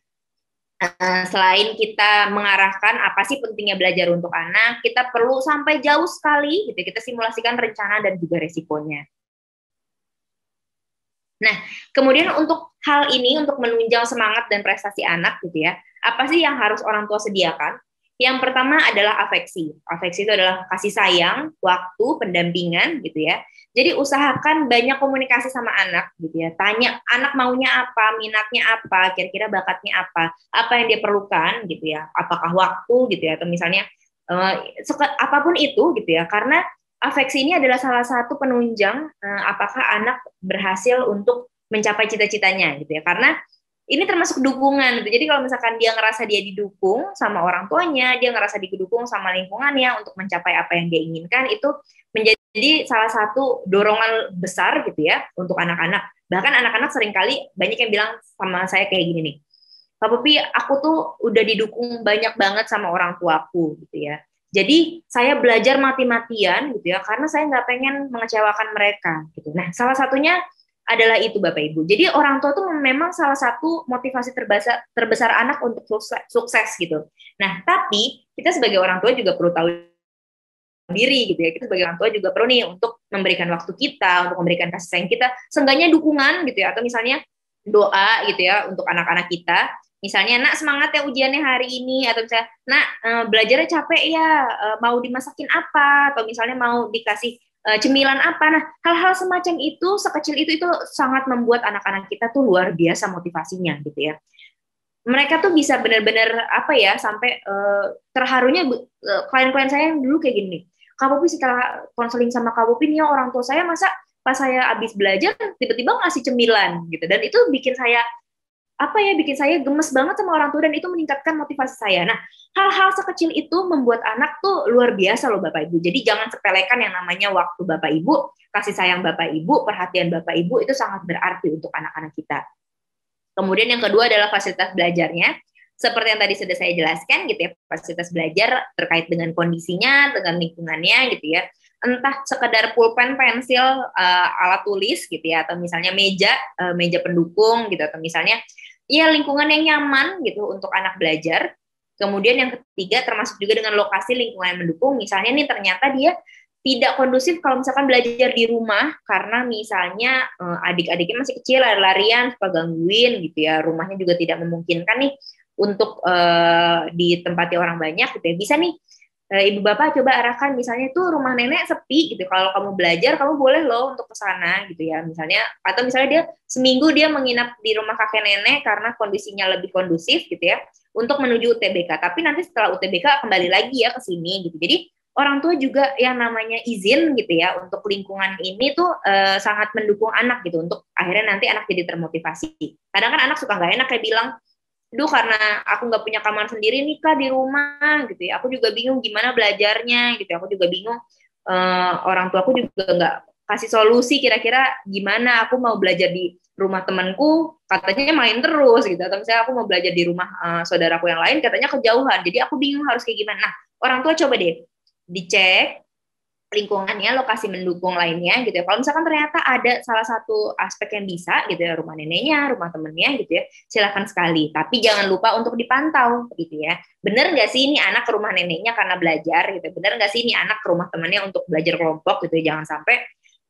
selain kita mengarahkan apa sih pentingnya belajar untuk anak, kita perlu sampai jauh sekali gitu, kita simulasikan rencana dan juga resikonya. Nah, kemudian untuk hal ini, untuk menunjang semangat dan prestasi anak gitu ya, apa sih yang harus orang tua sediakan? Yang pertama adalah afeksi. Afeksi itu adalah kasih sayang, waktu, pendampingan gitu ya. Jadi usahakan banyak komunikasi sama anak gitu ya. Tanya anak maunya apa, minatnya apa, kira-kira bakatnya apa yang dia perlukan gitu ya. Apakah waktu gitu ya, atau misalnya apapun itu gitu ya. Karena afeksi ini adalah salah satu penunjang apakah anak berhasil untuk mencapai cita-citanya gitu ya. Karena ini termasuk dukungan gitu. Jadi kalau misalkan dia ngerasa dia didukung sama orang tuanya, dia ngerasa didukung sama lingkungannya untuk mencapai apa yang dia inginkan, itu menjadi salah satu dorongan besar gitu ya untuk anak-anak. Bahkan anak-anak seringkali banyak yang bilang sama saya kayak gini nih, Pak Popi, aku tuh udah didukung banyak banget sama orang tuaku gitu ya. Jadi saya belajar mati-matian gitu ya, karena saya nggak pengen mengecewakan mereka gitu. Nah, salah satunya adalah itu Bapak Ibu. Jadi orang tua tuh memang salah satu motivasi terbesar anak untuk sukses gitu. Nah, tapi kita sebagai orang tua juga perlu tahu diri gitu ya. Kita sebagai orang tua juga perlu nih untuk memberikan waktu kita, untuk memberikan kasih sayang kita, seenggaknya dukungan gitu ya, atau misalnya doa gitu ya untuk anak-anak kita. Misalnya, nak semangat ya ujiannya hari ini, atau misalnya, nak belajarnya capek ya, mau dimasakin apa, atau misalnya mau dikasih cemilan apa. Nah, hal-hal semacam itu, sekecil itu sangat membuat anak-anak kita tuh luar biasa motivasinya gitu ya. Mereka tuh bisa benar-benar apa ya, sampai terharunya klien-klien saya yang dulu kayak gini, Kak Popi setelah konseling sama Kak Popi nih, orang tua saya masa pas saya habis belajar tiba-tiba ngasih cemilan gitu, dan itu bikin saya bikin saya gemes banget sama orang tua, dan itu meningkatkan motivasi saya. Nah, hal-hal sekecil itu membuat anak tuh luar biasa loh Bapak Ibu. Jadi jangan sepelekan yang namanya waktu Bapak Ibu, kasih sayang Bapak Ibu, perhatian Bapak Ibu, itu sangat berarti untuk anak-anak kita. Kemudian yang kedua adalah fasilitas belajarnya. Seperti yang tadi sudah saya jelaskan gitu ya, fasilitas belajar terkait dengan kondisinya, dengan lingkungannya gitu ya. Entah sekedar pulpen, pensil, alat tulis gitu ya, atau misalnya meja pendukung gitu, atau misalnya ya lingkungan yang nyaman gitu untuk anak belajar. Kemudian yang ketiga termasuk juga dengan lokasi lingkungan yang mendukung. Misalnya nih ternyata dia tidak kondusif kalau misalkan belajar di rumah karena misalnya adik-adiknya masih kecil, lari-larian, suka gangguin gitu ya. Rumahnya juga tidak memungkinkan nih untuk ditempati orang banyak gitu ya. Bisa nih ibu bapak coba arahkan, misalnya itu rumah nenek sepi gitu, kalau kamu belajar kamu boleh loh untuk ke sana gitu ya, misalnya. Atau misalnya dia seminggu dia menginap di rumah kakek nenek karena kondisinya lebih kondusif gitu ya, untuk menuju UTBK. Tapi nanti setelah UTBK kembali lagi ya ke sini gitu. Jadi orang tua juga yang namanya izin gitu ya untuk lingkungan ini tuh sangat mendukung anak gitu untuk akhirnya nanti anak jadi termotivasi. Kadang kan anak suka nggak enak kayak bilang, duh karena aku nggak punya kamar sendiri nih Kak di rumah gitu ya. Aku juga bingung gimana belajarnya gitu. Aku juga bingung orang tua aku juga nggak kasih solusi kira-kira gimana aku mau belajar di rumah temanku katanya main terus gitu, atau misalnya aku mau belajar di rumah saudaraku yang lain katanya kejauhan, jadi aku bingung harus kayak gimana. Nah, orang tua coba deh dicek lingkungannya, lokasi mendukung lainnya gitu ya. Kalau misalkan ternyata ada salah satu aspek yang bisa gitu ya, rumah neneknya, rumah temennya gitu ya, silakan sekali. Tapi jangan lupa untuk dipantau gitu ya. Bener nggak sih ini anak ke rumah neneknya karena belajar gitu? Bener nggak sih ini anak ke rumah temennya untuk belajar kelompok gitu ya? Jangan sampai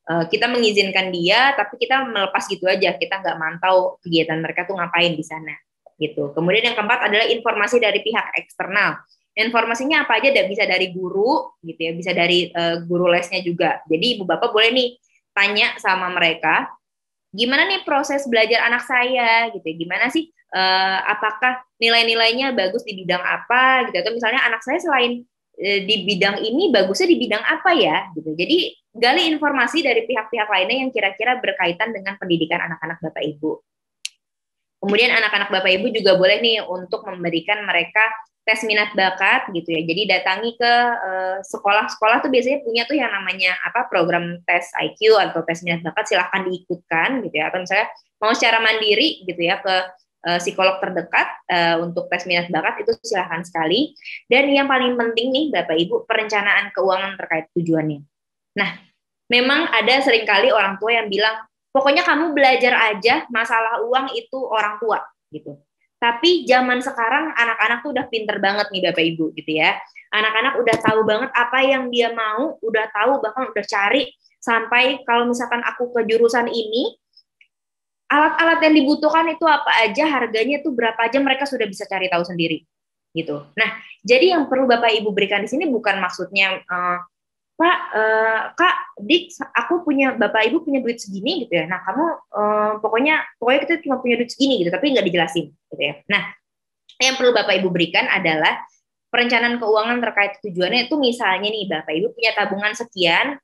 kita mengizinkan dia, tapi kita melepas gitu aja. Kita nggak mantau kegiatan mereka tuh ngapain di sana gitu. Kemudian yang keempat adalah informasi dari pihak eksternal. Informasinya apa aja, bisa dari guru gitu ya, bisa dari guru lesnya juga. Jadi ibu bapak boleh nih tanya sama mereka, gimana nih proses belajar anak saya gitu ya, gimana sih apakah nilai-nilainya bagus di bidang apa gitu, atau misalnya anak saya selain di bidang ini bagusnya di bidang apa ya gitu. Jadi gali informasi dari pihak-pihak lainnya yang kira-kira berkaitan dengan pendidikan anak-anak bapak ibu. Kemudian anak-anak bapak ibu juga boleh nih untuk memberikan mereka tes minat bakat gitu ya. Jadi datangi ke sekolah-sekolah tuh biasanya punya tuh yang namanya program tes IQ atau tes minat bakat, silahkan diikutkan gitu ya. Atau misalnya mau secara mandiri gitu ya ke psikolog terdekat untuk tes minat bakat, itu silahkan sekali. Dan yang paling penting nih Bapak Ibu, perencanaan keuangan terkait tujuannya. Nah, memang ada seringkali orang tua yang bilang, pokoknya kamu belajar aja, masalah uang itu orang tua gitu. Tapi zaman sekarang anak-anak tuh udah pinter banget nih Bapak Ibu gitu ya. Anak-anak udah tahu banget apa yang dia mau, udah tahu, bahkan udah cari sampai kalau misalkan aku ke jurusan ini, alat-alat yang dibutuhkan itu apa aja, harganya tuh berapa aja, mereka sudah bisa cari tahu sendiri gitu. Nah, jadi yang perlu Bapak Ibu berikan di sini bukan maksudnya Pak, Kak, Dik, aku punya, Bapak Ibu punya duit segini gitu ya. Nah, kamu pokoknya kita cuma punya duit segini gitu, tapi nggak dijelasin gitu ya. Nah, yang perlu Bapak Ibu berikan adalah perencanaan keuangan terkait tujuannya. Itu misalnya nih, Bapak Ibu punya tabungan sekian,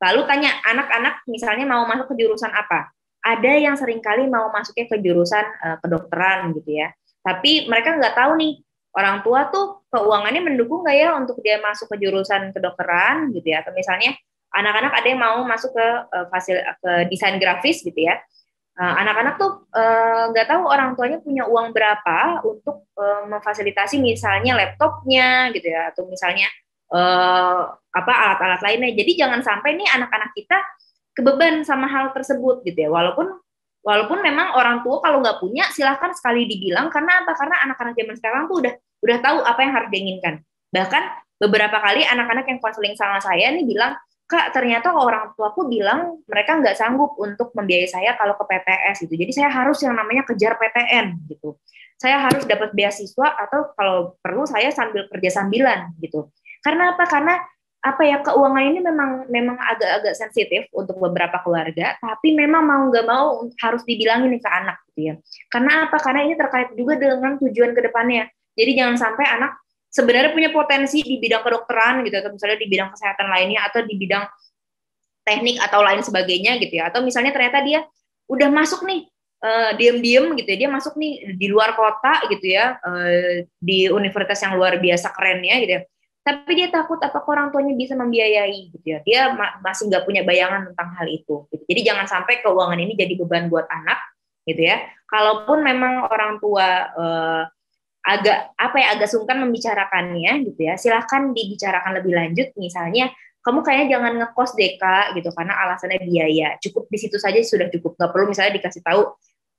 lalu tanya anak-anak misalnya mau masuk ke jurusan apa. Ada yang seringkali mau masuknya ke jurusan kedokteran gitu ya. Tapi mereka nggak tahu nih, orang tua tuh keuangannya mendukung nggak ya untuk dia masuk ke jurusan kedokteran gitu ya, atau misalnya anak-anak ada yang mau masuk ke ke desain grafis gitu ya, anak-anak tuh nggak tahu orang tuanya punya uang berapa untuk memfasilitasi misalnya laptopnya gitu ya, atau misalnya alat-alat lainnya. Jadi jangan sampai nih anak-anak kita kebeban sama hal tersebut gitu ya, walaupun memang orang tua kalau nggak punya silahkan sekali dibilang, karena apa? Karena anak-anak zaman sekarang tuh udah tahu apa yang harus diinginkan. Bahkan beberapa kali anak-anak yang konseling sama saya nih bilang, Kak, ternyata orang tuaku bilang mereka nggak sanggup untuk membiayai saya kalau ke PTS gitu. Jadi saya harus yang namanya kejar PTN gitu. Saya harus dapat beasiswa atau kalau perlu saya sambil kerja sambilan gitu. Karena apa? Karena keuangan ini memang agak-agak sensitif untuk beberapa keluarga, tapi memang mau nggak mau harus dibilangin nih ke anak gitu ya. Karena apa? Karena ini terkait juga dengan tujuan kedepannya. Jadi jangan sampai anak sebenarnya punya potensi di bidang kedokteran gitu, atau misalnya di bidang kesehatan lainnya, atau di bidang teknik atau lain sebagainya gitu ya. Atau misalnya ternyata dia udah masuk nih diem-diem gitu ya, dia masuk nih di luar kota gitu ya, di universitas yang luar biasa kerennya gitu ya. Tapi dia takut apakah orang tuanya bisa membiayai gitu ya. Dia masih nggak punya bayangan tentang hal itu. Gitu. Jadi jangan sampai keuangan ini jadi beban buat anak gitu ya. Kalaupun memang orang tua agak sungkan membicarakannya gitu ya, silahkan dibicarakan lebih lanjut. Misalnya kamu kayaknya jangan ngekos deh Kak gitu karena alasannya biaya. Cukup di situ saja sudah cukup. Nggak perlu misalnya dikasih tahu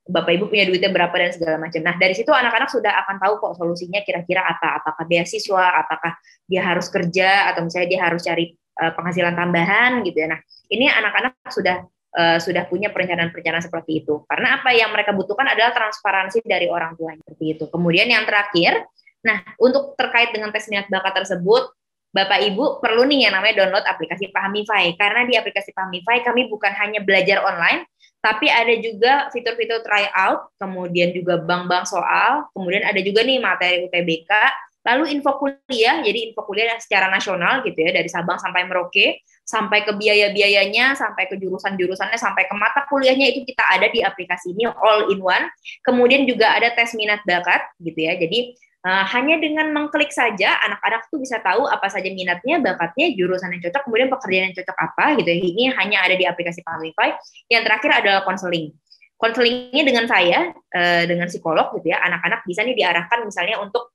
Bapak Ibu punya duitnya berapa dan segala macam. Nah, dari situ anak-anak sudah akan tahu kok solusinya kira-kira apa. Apakah beasiswa, apakah dia harus kerja, atau misalnya dia harus cari penghasilan tambahan gitu ya. Nah, ini anak-anak sudah punya perencanaan-perencanaan seperti itu. Karena apa yang mereka butuhkan adalah transparansi dari orang tua seperti itu. Kemudian yang terakhir, nah untuk terkait dengan tes minat bakat tersebut, Bapak Ibu perlu nih yang namanya download aplikasi Pahamify, karena di aplikasi Pahamify kami bukan hanya belajar online, tapi ada juga fitur-fitur tryout, kemudian juga bank-bank soal, kemudian ada juga nih materi UTBK, lalu info kuliah, jadi info kuliah secara nasional gitu ya, dari Sabang sampai Merauke, sampai ke biaya-biayanya, sampai ke jurusan-jurusannya, sampai ke mata kuliahnya itu kita ada di aplikasi ini all in one. Kemudian juga ada tes minat bakat gitu ya. Jadi hanya dengan mengklik saja anak-anak tuh bisa tahu apa saja minatnya, bakatnya, jurusan yang cocok, kemudian pekerjaan yang cocok apa gitu ya. Ini hanya ada di aplikasi Pahamify. Yang terakhir adalah konseling. Konselingnya dengan saya, dengan psikolog gitu ya. Anak-anak bisa nih diarahkan misalnya untuk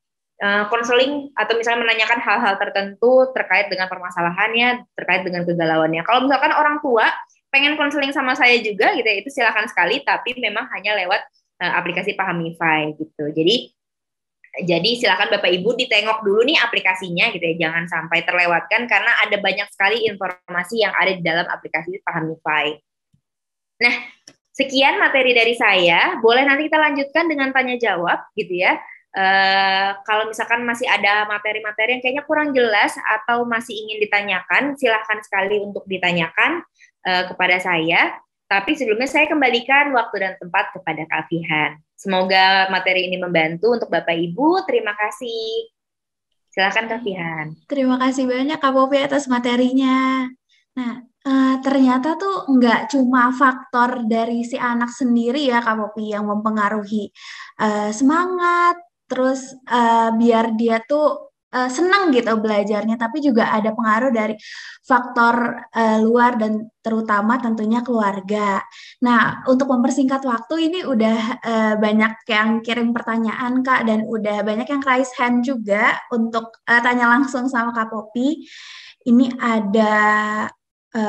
konseling atau misalnya menanyakan hal-hal tertentu terkait dengan permasalahannya, terkait dengan kegalauannya. Kalau misalkan orang tua pengen konseling sama saya juga gitu ya, itu silakan sekali, tapi memang hanya lewat aplikasi Pahamify gitu. Jadi silakan Bapak Ibu ditengok dulu nih aplikasinya gitu ya, jangan sampai terlewatkan karena ada banyak sekali informasi yang ada di dalam aplikasi Pahamify. Nah, sekian materi dari saya. Boleh nanti kita lanjutkan dengan tanya jawab gitu ya. Kalau misalkan masih ada materi-materi yang kayaknya kurang jelas atau masih ingin ditanyakan, silahkan sekali untuk ditanyakan kepada saya. Tapi sebelumnya saya kembalikan waktu dan tempat kepada Kak Fihan. Semoga materi ini membantu untuk Bapak Ibu. Terima kasih. Silakan Kak Fihan. Terima kasih banyak Kak Popi atas materinya. Nah, ternyata tuh nggak cuma faktor dari si anak sendiri ya Kak Popi yang mempengaruhi semangat, terus biar dia tuh senang gitu belajarnya, tapi juga ada pengaruh dari faktor luar dan terutama tentunya keluarga. Nah, untuk mempersingkat waktu ini udah banyak yang kirim pertanyaan Kak dan udah banyak yang raise hand juga untuk tanya langsung sama Kak Popi. Ini ada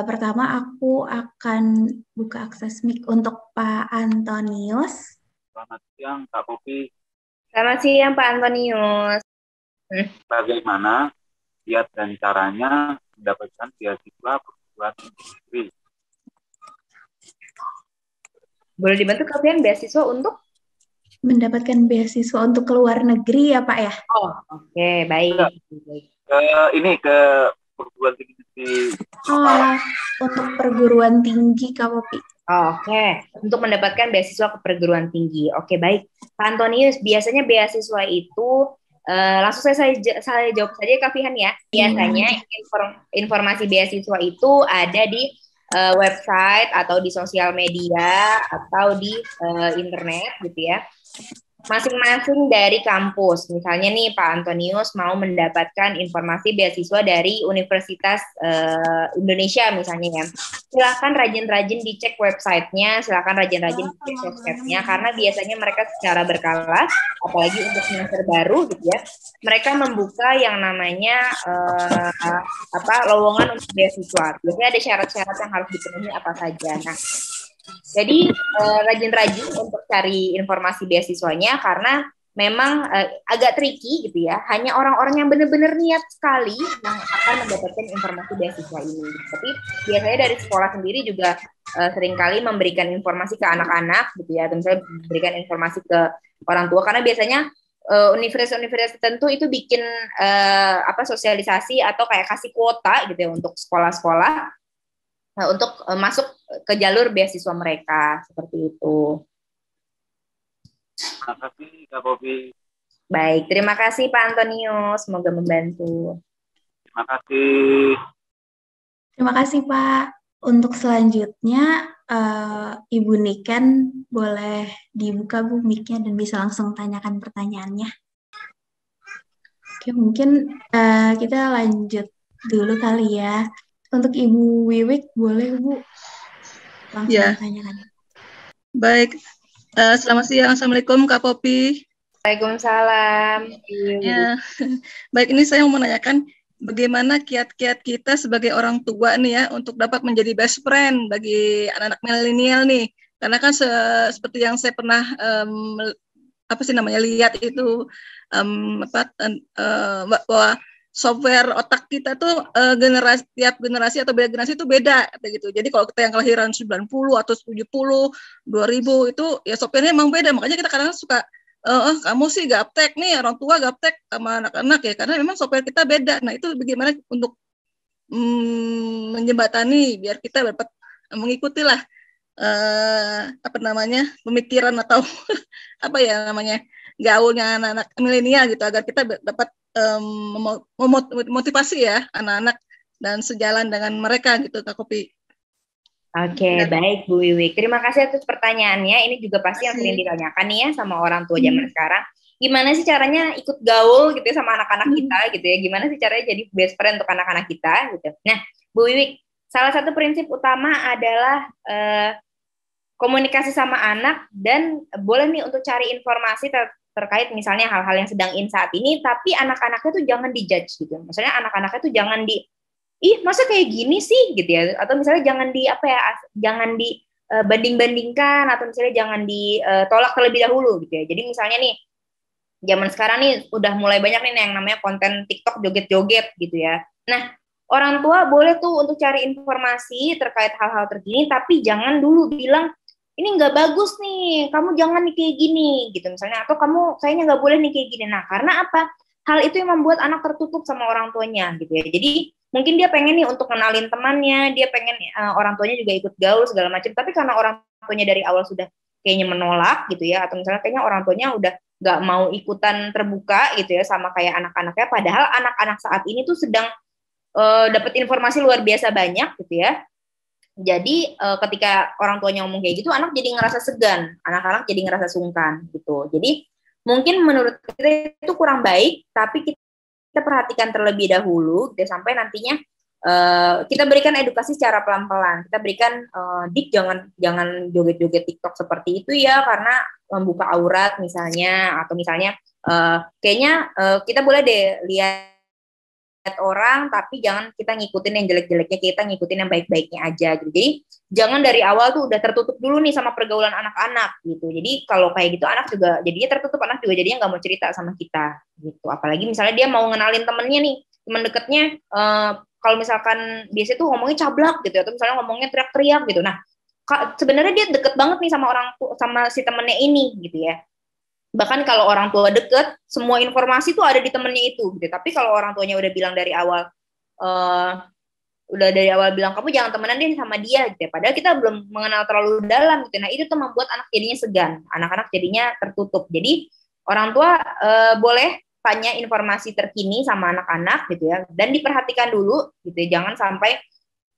pertama aku akan buka akses mic untuk Pak Antonius. Selamat siang, Kak Popi. Selamat siang, Pak Antonius. Bagaimana kiat dan caranya mendapatkan beasiswa perguruan tinggi? Boleh dibantu kalian beasiswa untuk? Mendapatkan beasiswa untuk keluar negeri ya Pak ya? Oh, oke, baik. Ini ke perguruan tinggi. Untuk perguruan tinggi Kak Popi. Oke, untuk mendapatkan beasiswa ke perguruan tinggi. Oke, baik. Pak Antonius, biasanya beasiswa itu langsung saya jawab saja Kak Fihan ya. Biasanya informasi beasiswa itu ada di website atau di sosial media atau di internet gitu ya. Masing-masing dari kampus. Misalnya nih Pak Antonius mau mendapatkan informasi beasiswa dari Universitas Indonesia misalnya ya. Silakan rajin-rajin dicek websitenya, silakan rajin-rajin dicek websitenya karena biasanya mereka secara berkala, apalagi untuk semester baru gitu ya, mereka membuka yang namanya lowongan untuk beasiswa. Biasanya ada syarat-syarat yang harus dipenuhi apa saja. Nah, jadi rajin-rajin untuk cari informasi beasiswanya karena memang agak tricky gitu ya. Hanya orang-orang yang benar-benar niat sekali yang akan mendapatkan informasi beasiswa ini. Tapi biasanya dari sekolah sendiri juga seringkali memberikan informasi ke anak-anak gitu ya. Atau misalnya memberikan informasi ke orang tua karena biasanya universitas-universitas tertentu itu bikin sosialisasi atau kayak kasih kuota gitu ya untuk sekolah-sekolah untuk masuk ke jalur beasiswa mereka seperti itu. Terima kasih Kak Popi. Baik, terima kasih Pak Antonius, semoga membantu. Terima kasih. Terima kasih Pak. Untuk selanjutnya Ibu Niken boleh dibuka Bu mic-nya dan bisa langsung tanyakan pertanyaannya. Oke, mungkin kita lanjut dulu kali ya. Untuk Ibu Wiwik, boleh Bu langsung ditanyakan. Baik, selamat siang. Assalamualaikum Kak Popi. Waalaikumsalam. Ya. Baik, ini saya mau menanyakan bagaimana kiat-kiat kita sebagai orang tua nih ya untuk dapat menjadi best friend bagi anak-anak milenial nih. Karena kan seperti yang saya pernah lihat itu bahwa software otak kita tuh tiap generasi atau beda generasi itu beda gitu. Jadi kalau kita yang kelahiran 90 atau 70, 2000 itu ya softwarenya emang beda. Makanya kita kadang suka kamu sih gaptek nih, orang tua gaptek sama anak-anak ya, karena memang software kita beda. Nah itu bagaimana untuk menjembatani biar kita dapat mengikuti lah pemikiran atau apa ya namanya gaulnya anak-anak milenial gitu, agar kita dapat memotivasi ya anak-anak dan sejalan dengan mereka gitu Kak Kopi. Oke, baik Bu Wiwik. Terima kasih atas pertanyaannya. Ini juga pasti yang sering ditanyakan nih ya sama orang tua zaman sekarang. Gimana sih caranya ikut gaul gitu ya sama anak-anak kita gitu ya? Gimana sih caranya jadi best friend untuk anak-anak kita gitu? Nah, Bu Wiwik, salah satu prinsip utama adalah komunikasi sama anak, dan boleh nih untuk cari informasi terkait misalnya hal-hal yang sedang in saat ini, tapi anak-anaknya tuh jangan dijudge gitu. Maksudnya anak-anaknya tuh jangan masa kayak gini sih gitu ya, atau misalnya jangan banding-bandingkan, atau misalnya jangan ditolak terlebih dahulu gitu ya. Jadi misalnya nih zaman sekarang nih udah mulai banyak nih yang namanya konten TikTok joget-joget gitu ya. Nah, orang tua boleh tuh untuk cari informasi terkait hal-hal terkini, tapi jangan dulu bilang ini nggak bagus nih, kamu jangan nih kayak gini gitu misalnya, atau kamu kayaknya nggak boleh nih kayak gini. Nah, karena apa? Hal itu yang membuat anak tertutup sama orang tuanya gitu ya. Jadi mungkin dia pengen nih untuk kenalin temannya, dia pengen orang tuanya juga ikut gaul segala macam, tapi karena orang tuanya dari awal sudah kayaknya menolak gitu ya, atau misalnya kayaknya orang tuanya udah nggak mau ikutan terbuka gitu ya sama kayak anak-anaknya, padahal anak-anak saat ini tuh sedang dapat informasi luar biasa banyak gitu ya. Jadi ketika orang tuanya ngomong kayak gitu, anak jadi ngerasa segan, anak-anak jadi ngerasa sungkan gitu. Jadi mungkin menurut kita itu kurang baik, tapi kita perhatikan terlebih dahulu gitu, sampai nantinya kita berikan edukasi secara pelan-pelan. Kita berikan dik jangan joget-joget TikTok seperti itu ya, karena membuka aurat misalnya, atau misalnya kayaknya kita boleh deh lihat orang, tapi jangan kita ngikutin yang jelek-jeleknya, kita ngikutin yang baik-baiknya aja gitu. Jadi jangan dari awal tuh udah tertutup dulu nih sama pergaulan anak-anak gitu. Jadi kalau kayak gitu anak juga jadinya tertutup, anak juga jadinya nggak mau cerita sama kita gitu. Apalagi misalnya dia mau ngenalin temennya nih, teman dekatnya, kalau misalkan biasanya tuh ngomongnya cablak gitu, atau misalnya ngomongnya teriak-teriak gitu. Nah, sebenarnya dia deket banget nih sama si temennya ini gitu ya. Bahkan kalau orang tua deket, semua informasi tuh ada di temennya itu gitu. Tapi kalau orang tuanya udah bilang dari awal, bilang kamu jangan temenan deh sama dia gitu ya. Padahal kita belum mengenal terlalu dalam gitu. Nah itu tuh membuat anak jadinya segan, anak-anak jadinya tertutup. Jadi orang tua boleh tanya informasi terkini sama anak-anak gitu ya, dan diperhatikan dulu gitu ya. Jangan sampai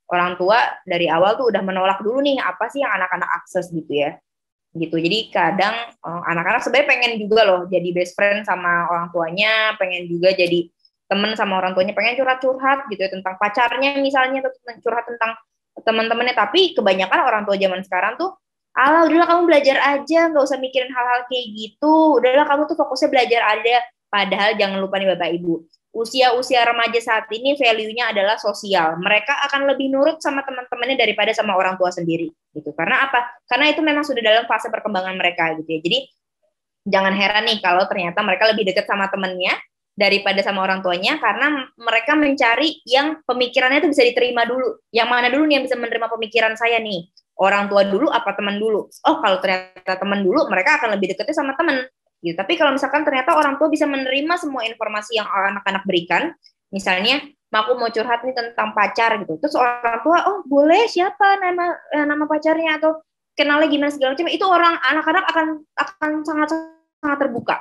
orang tua dari awal tuh udah menolak dulu nih apa sih yang anak-anak akses gitu ya. Gitu. Jadi kadang anak-anak sebenarnya pengen juga loh jadi best friend sama orang tuanya, pengen juga jadi temen sama orang tuanya, pengen curhat-curhat gitu ya tentang pacarnya misalnya, atau curhat tentang teman-temannya. Tapi kebanyakan orang tua zaman sekarang tuh, alah udahlah kamu belajar aja, nggak usah mikirin hal-hal kayak gitu, udahlah kamu tuh fokusnya belajar aja. Padahal jangan lupa nih Bapak Ibu, usia-usia remaja saat ini value-nya adalah sosial. Mereka akan lebih nurut sama teman-temannya daripada sama orang tua sendiri gitu. Karena apa? Karena itu memang sudah dalam fase perkembangan mereka gitu ya. Jadi jangan heran nih kalau ternyata mereka lebih dekat sama temannya daripada sama orang tuanya, karena mereka mencari yang pemikirannya itu bisa diterima dulu. Yang mana dulu nih yang bisa menerima pemikiran saya nih? Orang tua dulu apa teman dulu? Oh, kalau ternyata teman dulu, mereka akan lebih dekatnya sama teman. Gitu. Tapi kalau misalkan ternyata orang tua bisa menerima semua informasi yang anak-anak berikan, misalnya aku mau curhat nih tentang pacar gitu, terus orang tua, oh boleh, siapa nama pacarnya, atau kenalnya gimana segala macam, itu anak-anak akan sangat terbuka.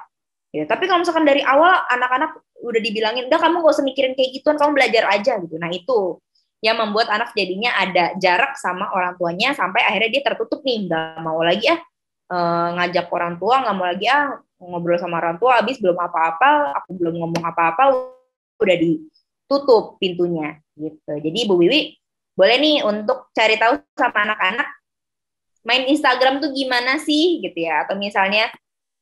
Ya, tapi kalau misalkan dari awal anak-anak udah dibilangin, udah kamu gak usah mikirin kayak gituan, kamu belajar aja gitu. Nah itu yang membuat anak jadinya ada jarak sama orang tuanya, sampai akhirnya dia tertutup nih, nggak mau lagi ngajak orang tua, nggak mau lagi ngobrol sama orang tua, habis belum apa-apa, aku belum ngomong apa-apa, udah ditutup pintunya gitu. Jadi Bu Wiwi boleh nih untuk cari tahu sama anak-anak main Instagram tuh gimana sih gitu ya, atau misalnya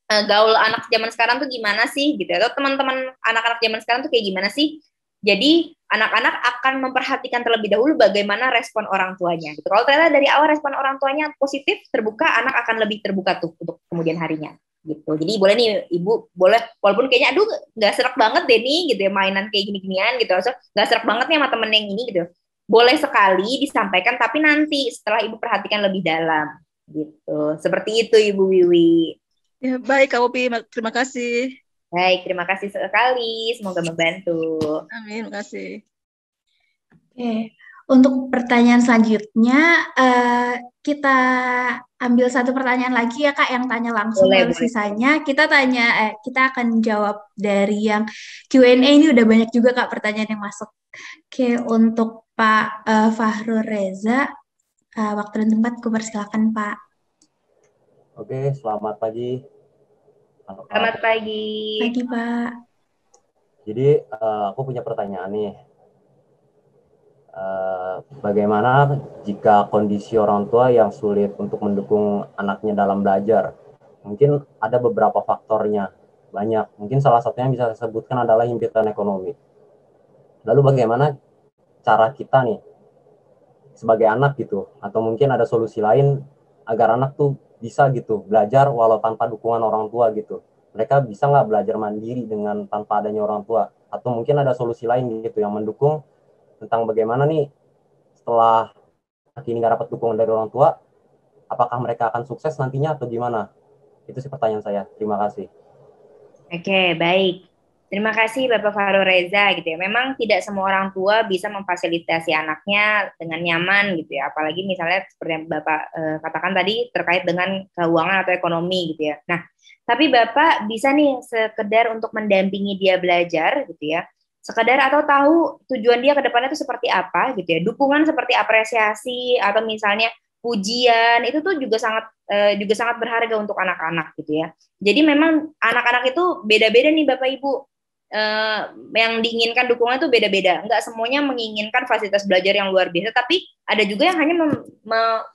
gaul anak zaman sekarang tuh gimana sih gitu, atau teman-teman anak-anak zaman sekarang tuh kayak gimana sih. Jadi anak-anak akan memperhatikan terlebih dahulu bagaimana respon orang tuanya gitu. Kalau ternyata dari awal respon orang tuanya positif, terbuka, anak akan lebih terbuka tuh untuk kemudian harinya gitu. Jadi boleh nih Ibu, boleh, walaupun kayaknya aduh nggak serak banget deh nih gitu ya, mainan kayak gini-ginian gitu, so, nggak serak banget nih sama temen yang ini gitu, boleh sekali disampaikan, tapi nanti setelah Ibu perhatikan lebih dalam gitu. Seperti itu Ibu Wiwi. Ya, baik Kak Popi, terima kasih. Baik, terima kasih sekali. Semoga membantu. Amin, terima kasih. Oke, untuk pertanyaan selanjutnya kita ambil satu pertanyaan lagi ya Kak yang tanya langsung, Boleh, lalu boleh. sisanya kita akan jawab dari yang Q&A. Ini udah banyak juga Kak pertanyaan yang masuk. Oke, untuk Pak Fahrul Reza, waktu dan tempat kupersilakan Pak. Oke, selamat pagi. Selamat pagi. Pagi Pak. Jadi aku punya pertanyaan nih. Bagaimana jika kondisi orang tua yang sulit untuk mendukung anaknya dalam belajar? Mungkin ada beberapa faktornya, banyak. Mungkin salah satunya yang bisa saya sebutkan adalah himpitan ekonomi. Lalu bagaimana cara kita nih sebagai anak gitu, atau mungkin ada solusi lain agar anak tuh bisa gitu belajar walau tanpa dukungan orang tua gitu. Mereka bisa nggak belajar mandiri dengan tanpa adanya orang tua? Atau mungkin ada solusi lain gitu yang mendukung tentang bagaimana nih setelah ini nggak dapat dukungan dari orang tua, apakah mereka akan sukses nantinya atau gimana? Itu sih pertanyaan saya. Terima kasih. Oke, baik. Terima kasih Bapak Fahrul Reza gitu ya. Memang tidak semua orang tua bisa memfasilitasi anaknya dengan nyaman gitu ya. Apalagi misalnya seperti yang Bapak katakan tadi terkait dengan keuangan atau ekonomi gitu ya. Nah, tapi Bapak bisa nih sekedar untuk mendampingi dia belajar gitu ya. Sekedar atau tahu tujuan dia ke depannya itu seperti apa gitu ya. Dukungan seperti apresiasi atau misalnya pujian itu tuh juga sangat berharga untuk anak-anak gitu ya. Jadi memang anak-anak itu beda-beda nih Bapak Ibu. Yang diinginkan dukungan itu beda-beda. Enggak semuanya menginginkan fasilitas belajar yang luar biasa, tapi ada juga yang hanya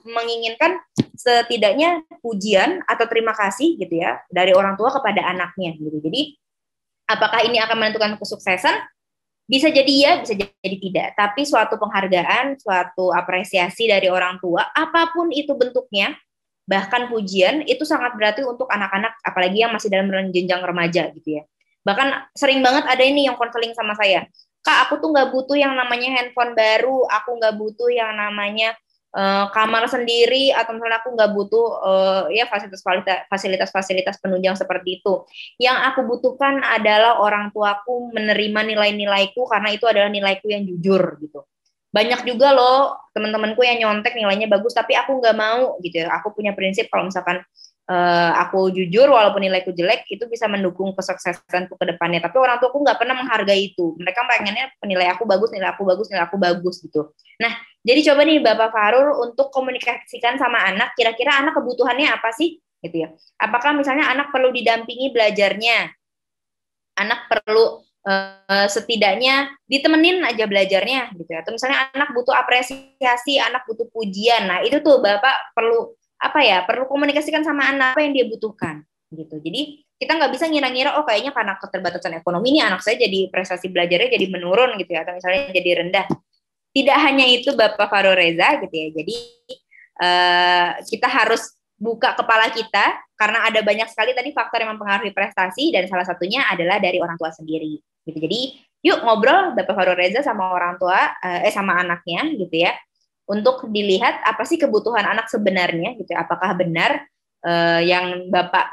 menginginkan setidaknya pujian atau terima kasih gitu ya dari orang tua kepada anaknya gitu. Jadi apakah ini akan menentukan kesuksesan? Bisa jadi ya, bisa jadi tidak. Tapi suatu penghargaan, suatu apresiasi dari orang tua, apapun itu bentuknya, bahkan pujian, itu sangat berarti untuk anak-anak, apalagi yang masih dalam jenjang remaja gitu ya. Bahkan sering banget ada ini yang konseling sama saya, Kak, aku tuh nggak butuh yang namanya handphone baru, aku nggak butuh yang namanya kamar sendiri, atau misalnya aku nggak butuh ya fasilitas penunjang seperti itu. Yang aku butuhkan adalah orang tuaku menerima nilai-nilaiku karena itu adalah nilaiku yang jujur gitu. Banyak juga loh teman-temanku yang nyontek nilainya bagus, tapi aku nggak mau gitu ya. Aku punya prinsip kalau misalkan aku jujur walaupun nilaiku jelek itu bisa mendukung kesuksesanku ke depannya. Tapi orang tuaku nggak pernah menghargai itu. Mereka pengennya nilai aku bagus, nilai aku bagus, nilai aku bagus gitu. Nah, jadi coba nih Bapak Fahrul untuk komunikasikan sama anak, kira-kira anak kebutuhannya apa sih gitu ya. Apakah misalnya anak perlu didampingi belajarnya? Anak perlu setidaknya ditemenin aja belajarnya gitu ya. Atau misalnya anak butuh apresiasi, anak butuh pujian. Nah, itu tuh Bapak perlu perlu komunikasikan sama anak apa yang dia butuhkan gitu. Jadi kita nggak bisa ngira-ngira oh kayaknya karena keterbatasan ekonomi nih anak saya jadi prestasi belajarnya jadi menurun gitu ya, atau misalnya jadi rendah. Tidak hanya itu Bapak Fahrul Reza gitu ya. Jadi kita harus buka kepala kita karena ada banyak sekali tadi faktor yang mempengaruhi prestasi dan salah satunya adalah dari orang tua sendiri gitu. Jadi yuk ngobrol Bapak Fahrul Reza sama orang tua sama anaknya gitu ya, untuk dilihat apa sih kebutuhan anak sebenarnya gitu. Apakah benar yang Bapak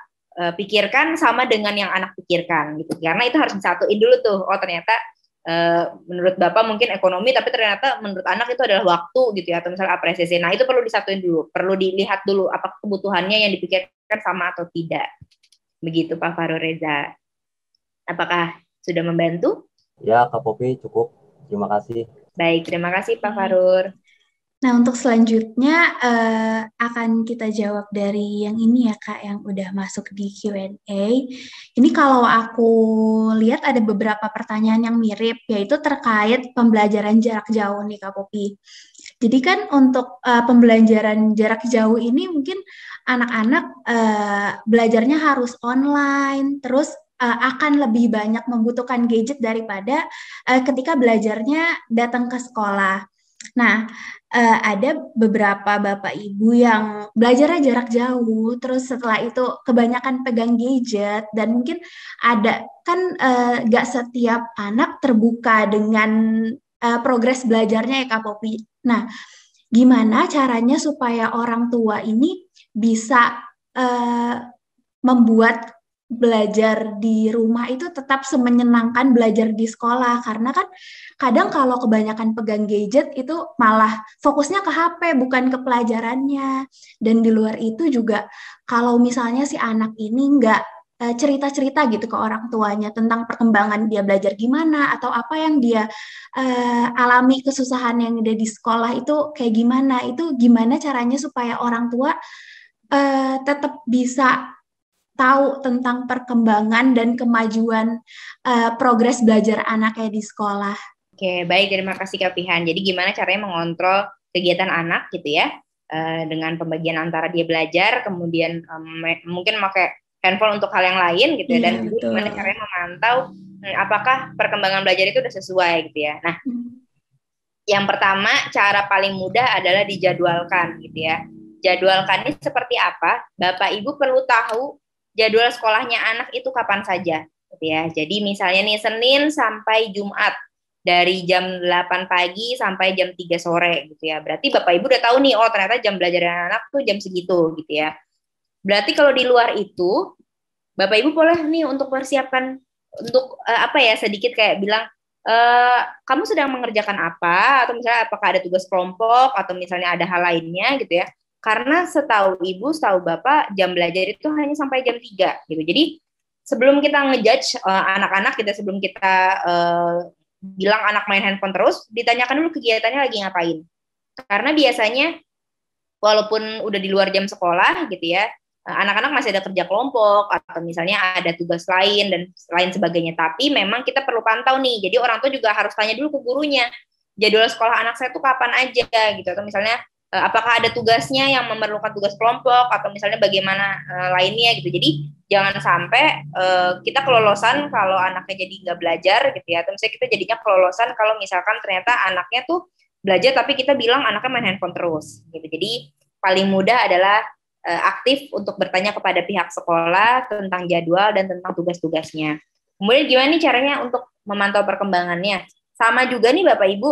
pikirkan sama dengan yang anak pikirkan gitu. Karena itu harus disatuin dulu tuh. Oh ternyata menurut Bapak mungkin ekonomi, tapi ternyata menurut anak itu adalah waktu gitu ya, atau misalnya apresiasi. Nah itu perlu disatuin dulu, perlu dilihat dulu apakah kebutuhannya yang dipikirkan sama atau tidak. Begitu Pak Fahrul Reza. Apakah sudah membantu? Ya Kak Popi cukup. Terima kasih. Baik, terima kasih Pak Fahrul. Nah, untuk selanjutnya akan kita jawab dari yang ini ya, Kak, yang udah masuk di Q&A. Ini kalau aku lihat ada beberapa pertanyaan yang mirip, yaitu terkait pembelajaran jarak jauh nih, Kak Popi. Jadi kan untuk pembelajaran jarak jauh ini mungkin anak-anak belajarnya harus online, terus akan lebih banyak membutuhkan gadget daripada ketika belajarnya datang ke sekolah. Nah, ada beberapa bapak ibu yang belajarnya jarak jauh, terus setelah itu kebanyakan pegang gadget, dan mungkin ada kan gak setiap anak terbuka dengan progres belajarnya ya Kak Popi. Nah, gimana caranya supaya orang tua ini bisa membuat belajar di rumah itu tetap semenyenangkan belajar di sekolah, karena kan kadang kalau kebanyakan pegang gadget itu malah fokusnya ke HP bukan ke pelajarannya. Dan di luar itu juga kalau misalnya si anak ini nggak cerita-cerita gitu ke orang tuanya tentang perkembangan dia belajar gimana atau apa yang dia alami, kesusahan yang ada di sekolah itu kayak gimana, itu gimana caranya supaya orang tua tetap bisa tahu tentang perkembangan dan kemajuan progres belajar anaknya di sekolah. Oke, baik, terima kasih Kak Pihan. Jadi gimana caranya mengontrol kegiatan anak gitu ya, dengan pembagian antara dia belajar, kemudian mungkin pakai handphone untuk hal yang lain gitu ya, dan gimana caranya memantau apakah perkembangan belajar itu udah sesuai gitu ya. Nah, yang pertama cara paling mudah adalah dijadwalkan gitu ya. Jadwalkan ini seperti apa? Bapak Ibu perlu tahu jadwal sekolahnya anak itu kapan saja gitu ya. Jadi misalnya nih Senin sampai Jumat dari jam 8 pagi sampai jam 3 sore gitu ya. Berarti Bapak Ibu udah tahu nih, oh ternyata jam belajar anak tuh jam segitu gitu ya. Berarti kalau di luar itu Bapak Ibu boleh nih untuk persiapkan untuk sedikit kayak bilang kamu sedang mengerjakan apa, atau misalnya apakah ada tugas kelompok atau misalnya ada hal lainnya gitu ya. Karena setahu Ibu, setahu Bapak, jam belajar itu hanya sampai jam 3 gitu. Jadi sebelum kita ngejudge anak-anak, sebelum kita bilang anak main handphone terus, ditanyakan dulu kegiatannya lagi ngapain. Karena biasanya walaupun udah di luar jam sekolah gitu ya, anak-anak masih ada kerja kelompok atau misalnya ada tugas lain dan lain sebagainya. Tapi memang kita perlu pantau nih. Jadi orang tua juga harus tanya dulu ke gurunya, jadwal sekolah anak saya tuh kapan aja gitu. Atau misalnya apakah ada tugasnya yang memerlukan tugas kelompok atau misalnya bagaimana lainnya gitu. Jadi jangan sampai kita kelolosan kalau anaknya jadi nggak belajar gitu ya. Atau misalnya kita jadinya kelolosan kalau misalkan ternyata anaknya tuh belajar tapi kita bilang anaknya main handphone terus gitu. Jadi paling mudah adalah aktif untuk bertanya kepada pihak sekolah tentang jadwal dan tentang tugas-tugasnya. Kemudian gimana nih caranya untuk memantau perkembangannya? Sama juga nih Bapak Ibu,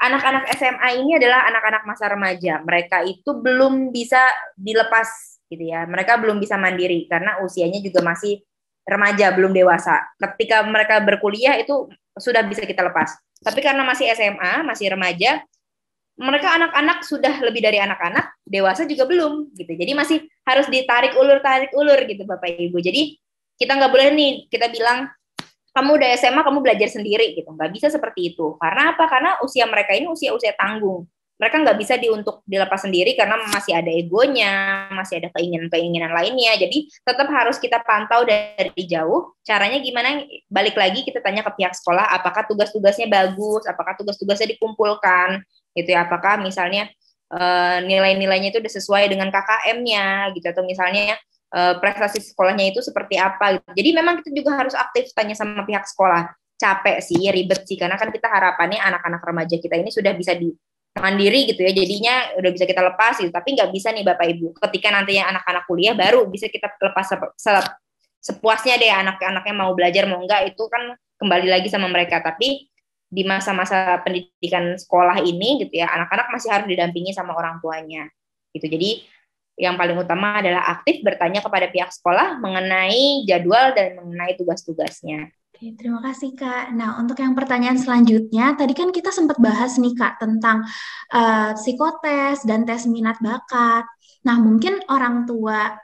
anak-anak SMA ini adalah anak-anak masa remaja. Mereka itu belum bisa dilepas gitu ya. Mereka belum bisa mandiri karena usianya juga masih remaja, belum dewasa. Ketika mereka berkuliah itu sudah bisa kita lepas. Tapi karena masih SMA, masih remaja, mereka anak-anak sudah lebih dari anak-anak, dewasa juga belum gitu. Jadi masih harus ditarik ulur gitu Bapak Ibu. Jadi kita nggak boleh nih kita bilang kamu udah SMA kamu belajar sendiri gitu. Nggak bisa seperti itu. Karena apa? Karena usia mereka ini usia tanggung. Mereka nggak bisa untuk dilepas sendiri karena masih ada egonya, masih ada keinginan-keinginan lainnya. Jadi tetap harus kita pantau dari jauh. Caranya gimana? Balik lagi kita tanya ke pihak sekolah, apakah tugas-tugasnya bagus, apakah tugas-tugasnya dikumpulkan, gitu ya. Apakah misalnya nilai-nilainya itu udah sesuai dengan KKM-nya, gitu. Atau misalnya prestasi sekolahnya itu seperti apa. Gitu. Jadi memang kita juga harus aktif tanya sama pihak sekolah. Capek sih, ribet sih, karena kan kita harapannya anak-anak remaja kita ini sudah bisa mandiri gitu ya, jadinya udah bisa kita lepas gitu. Tapi nggak bisa nih Bapak Ibu, ketika nantinya anak-anak kuliah baru bisa kita lepas sepuasnya deh, anak-anaknya mau belajar mau enggak itu kan kembali lagi sama mereka. Tapi di masa-masa pendidikan sekolah ini gitu ya, anak-anak masih harus didampingi sama orang tuanya gitu. Jadi yang paling utama adalah aktif bertanya kepada pihak sekolah mengenai jadwal dan mengenai tugas-tugasnya. Oke, terima kasih Kak. Nah, untuk yang pertanyaan selanjutnya, tadi kan kita sempat bahas nih Kak tentang psikotes dan tes minat bakat. Nah, mungkin orang tua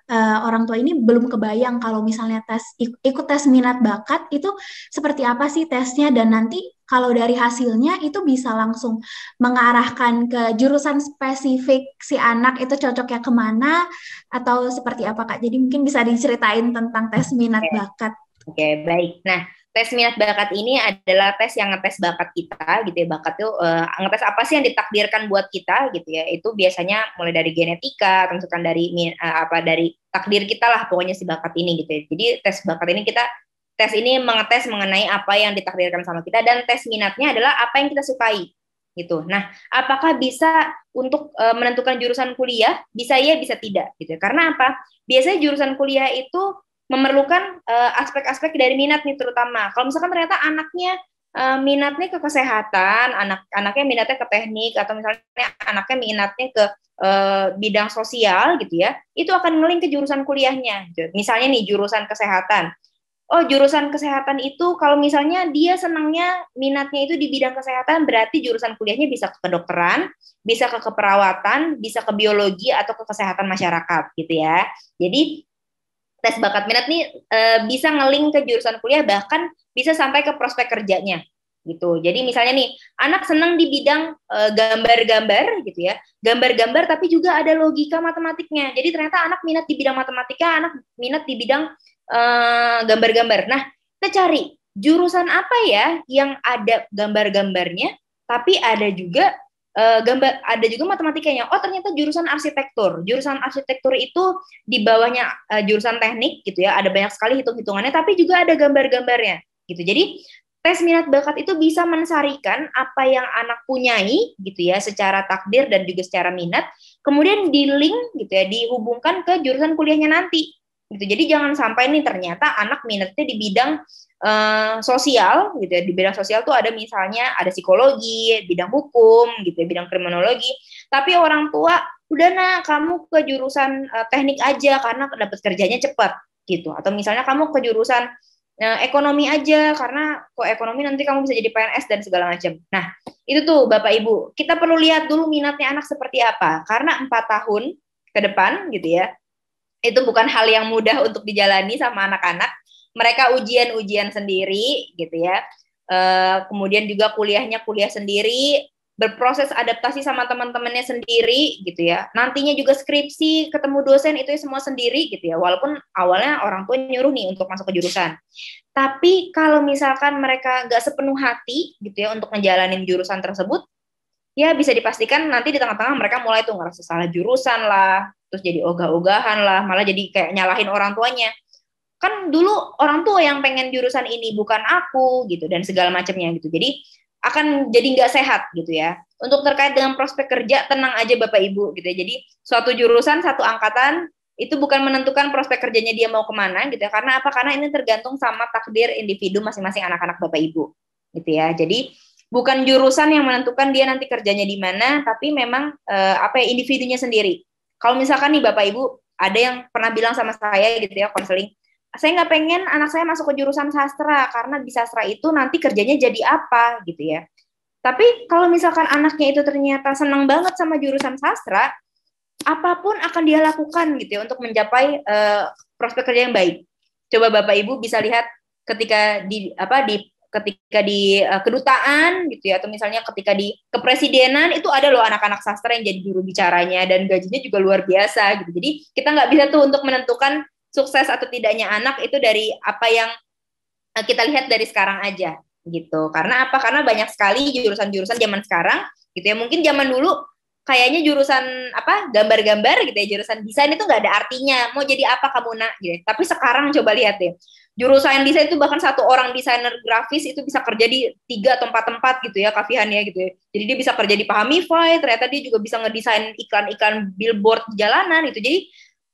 ini belum kebayang kalau misalnya ikut tes minat bakat itu seperti apa sih tesnya, dan nanti kalau dari hasilnya itu bisa langsung mengarahkan ke jurusan spesifik si anak itu cocoknya kemana atau seperti apa Kak? Jadi mungkin bisa diceritain tentang tes minat bakat. Oke, baik. Nah, tes minat bakat ini adalah tes yang ngetes bakat kita gitu ya. Bakat itu ngetes apa sih yang ditakdirkan buat kita gitu ya. Itu biasanya mulai dari genetika, tentukan dari dari takdir kita lah pokoknya si bakat ini gitu ya. Jadi tes bakat ini tes ini mengetes mengenai apa yang ditakdirkan sama kita, dan tes minatnya adalah apa yang kita sukai gitu. Nah, apakah bisa untuk menentukan jurusan kuliah? Bisa ya, bisa tidak gitu. Karena apa? Biasanya jurusan kuliah itu memerlukan aspek-aspek dari minat nih terutama. Kalau misalkan ternyata anaknya minatnya ke kesehatan, anaknya minatnya ke teknik, atau misalnya anaknya minatnya ke bidang sosial gitu ya, itu akan ngeling ke jurusan kuliahnya. Misalnya nih jurusan kesehatan. Oh, jurusan kesehatan itu kalau misalnya dia senangnya minatnya itu di bidang kesehatan, berarti jurusan kuliahnya bisa ke kedokteran, bisa ke keperawatan, bisa ke biologi atau ke kesehatan masyarakat gitu ya. Jadi tes bakat minat nih bisa ngeling ke jurusan kuliah, bahkan bisa sampai ke prospek kerjanya gitu. Jadi misalnya nih anak senang di bidang gambar-gambar gitu ya, gambar-gambar tapi juga ada logika matematiknya. Jadi ternyata anak minat di bidang matematika, anak minat di bidang gambar-gambar. Nah, kita cari jurusan apa ya yang ada gambar-gambarnya, tapi ada juga ada juga matematikanya. Oh, ternyata jurusan arsitektur. Jurusan arsitektur itu di bawahnya jurusan teknik gitu ya. Ada banyak sekali hitung-hitungannya, tapi juga ada gambar-gambarnya gitu. Jadi tes minat bakat itu bisa mensarikan apa yang anak punyai gitu ya, secara takdir dan juga secara minat, kemudian di-link gitu ya, dihubungkan ke jurusan kuliahnya nanti. Gitu. Jadi jangan sampai nih ternyata anak minatnya di bidang sosial gitu ya. Di bidang sosial tuh ada misalnya ada psikologi, bidang hukum gitu ya, bidang kriminologi. Tapi orang tua udah kamu ke jurusan teknik aja karena dapat kerjanya cepat gitu. Atau misalnya kamu ke jurusan ekonomi aja karena kok ekonomi nanti kamu bisa jadi PNS dan segala macam. Nah, itu tuh Bapak Ibu, kita perlu lihat dulu minatnya anak seperti apa. Karena 4 tahun ke depan gitu ya, itu bukan hal yang mudah untuk dijalani sama anak-anak. Mereka ujian-ujian sendiri gitu ya. Kemudian juga kuliahnya kuliah sendiri, berproses adaptasi sama teman-temannya sendiri gitu ya. Nantinya juga skripsi, ketemu dosen itu semua sendiri gitu ya. Walaupun awalnya orang tua nyuruh nih untuk masuk ke jurusan. Tapi kalau misalkan mereka nggak sepenuh hati gitu ya untuk ngejalanin jurusan tersebut, ya bisa dipastikan nanti di tengah-tengah mereka mulai tuh ngerasa salah jurusan lah, terus jadi ogah-ogahan lah, malah jadi kayak nyalahin orang tuanya. Kan dulu orang tua yang pengen jurusan ini, bukan aku gitu, dan segala macamnya gitu. Jadi akan jadi nggak sehat gitu ya. Untuk terkait dengan prospek kerja, tenang aja Bapak Ibu gitu ya. Jadi suatu jurusan, satu angkatan itu bukan menentukan prospek kerjanya dia mau kemana gitu ya. Karena apa? Karena ini tergantung sama takdir individu masing-masing anak-anak Bapak Ibu gitu ya. Jadi bukan jurusan yang menentukan dia nanti kerjanya di mana, tapi memang individunya sendiri. Kalau misalkan nih Bapak Ibu ada yang pernah bilang sama saya gitu ya, konseling, saya nggak pengen anak saya masuk ke jurusan sastra karena di sastra itu nanti kerjanya jadi apa gitu ya. Tapi kalau misalkan anaknya itu ternyata senang banget sama jurusan sastra, apapun akan dia lakukan gitu ya untuk mencapai prospek kerja yang baik. Coba Bapak Ibu bisa lihat ketika di kedutaan gitu ya, atau misalnya ketika di kepresidenan itu ada loh anak-anak sastra yang jadi juru bicaranya dan gajinya juga luar biasa gitu. Jadi kita nggak bisa tuh untuk menentukan sukses atau tidaknya anak itu dari apa yang kita lihat dari sekarang aja gitu. Karena apa? Karena banyak sekali jurusan-jurusan zaman sekarang gitu ya. Mungkin zaman dulu kayaknya jurusan gambar-gambar gitu ya, jurusan desain itu nggak ada artinya. Mau jadi apa kamu nak gitu. Tapi sekarang coba lihat deh. Jurusan desain itu bahkan satu orang desainer grafis itu bisa kerja di 3 atau 4 tempat gitu ya, Kafihan ya gitu ya. Jadi dia bisa kerja di Pahamify, ternyata dia juga bisa ngedesain iklan-iklan billboard di jalanan gitu. Jadi